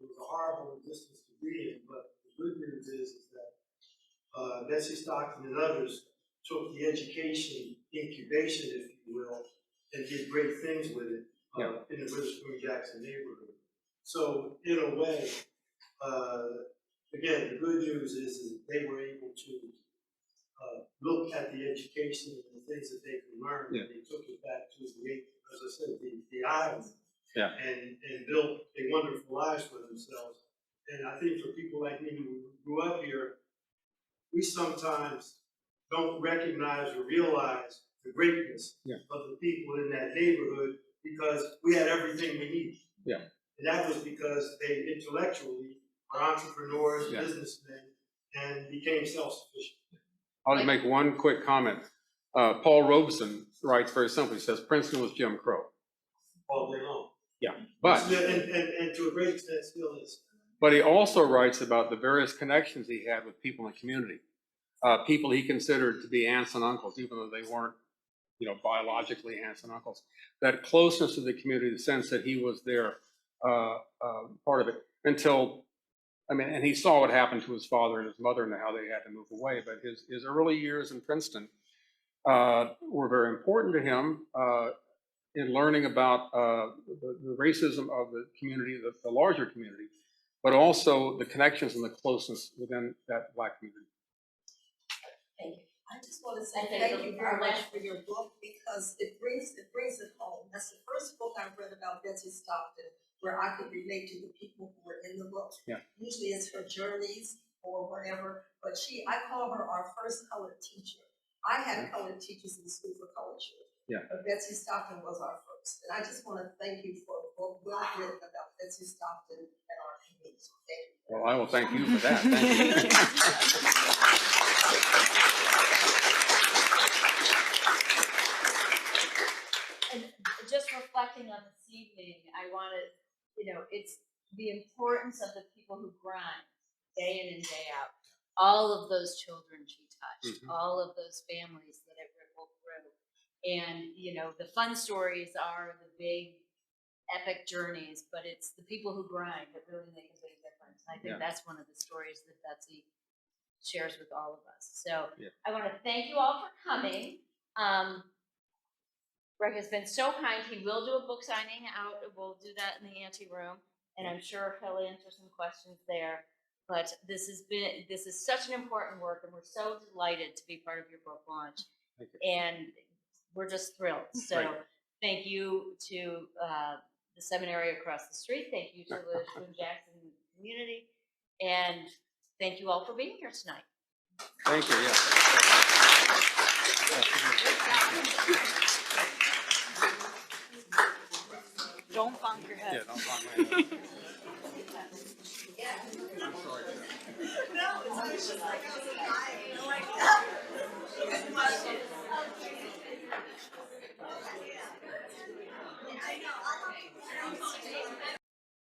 a horrible existence to be in. But the good news is that Betsy Stockton and others took the education incubation, if you will, and did great things with it in the Witherspoon Jackson neighborhood. So in a way, again, the good news is they were able to look at the education and the things that they could learn, and they took it back to as I said, the island, and built a wonderful lives for themselves. And I think for people like me who grew up here, we sometimes don't recognize or realize the greatness of the people in that neighborhood because we had everything we needed. Yeah. And that was because they intellectually are entrepreneurs, Yeah. businessmen, and became self-sufficient. I'll just make one quick comment. Paul Robeson writes very simply, says Princeton was Jim Crow. All day long. Yeah, but And to a great extent still is. But he also writes about the various connections he had with people in the community, people he considered to be aunts and uncles, even though they weren't, biologically aunts and uncles. That closeness to the community, the sense that he was there, part of it, and he saw what happened to his father and his mother and how they had to move away. But his early years in Princeton were very important to him in learning about the racism of the community, the larger community, but also the connections and the closeness within that Black community. Thank you. I just want to say Okay, thank so you very our much last- for your book because it brings it home. That's the first book I've read about Betsey Stockton where I could relate to the people who were in the book. Yeah. Usually it's her journeys or whatever, but I call her our first colored teacher. I had colored teachers in school for colored children. Yeah. But Betsey Stockton was our first. And I just want to thank you for a book well written about Betsey Stockton and our community. Thank you. Well, I will thank you for that. Thank you. And just reflecting on this evening, I wanted, it's the importance of the people who grind day in and day out. All of those children she touched, all of those families that it rippled through. And, the fun stories are the big epic journeys, but it's the people who grind that really make a big difference. And I think that's one of the stories that Betsey shares with all of us. So I want to thank you all for coming. Greg has been so kind. He will do a book signing out. We'll do that in the ante room, and I'm sure he'll answer some questions there. But this is such an important work, and we're so delighted to be part of your book launch. Thank you. And we're just thrilled. So thank you to the seminary across the street. Thank you to the Twin Jackson community, and thank you all for being here tonight. Thank you. Yeah. Don't bonk your head. Yeah, don't knock my head. I'm sorry. No, it's just like I was like,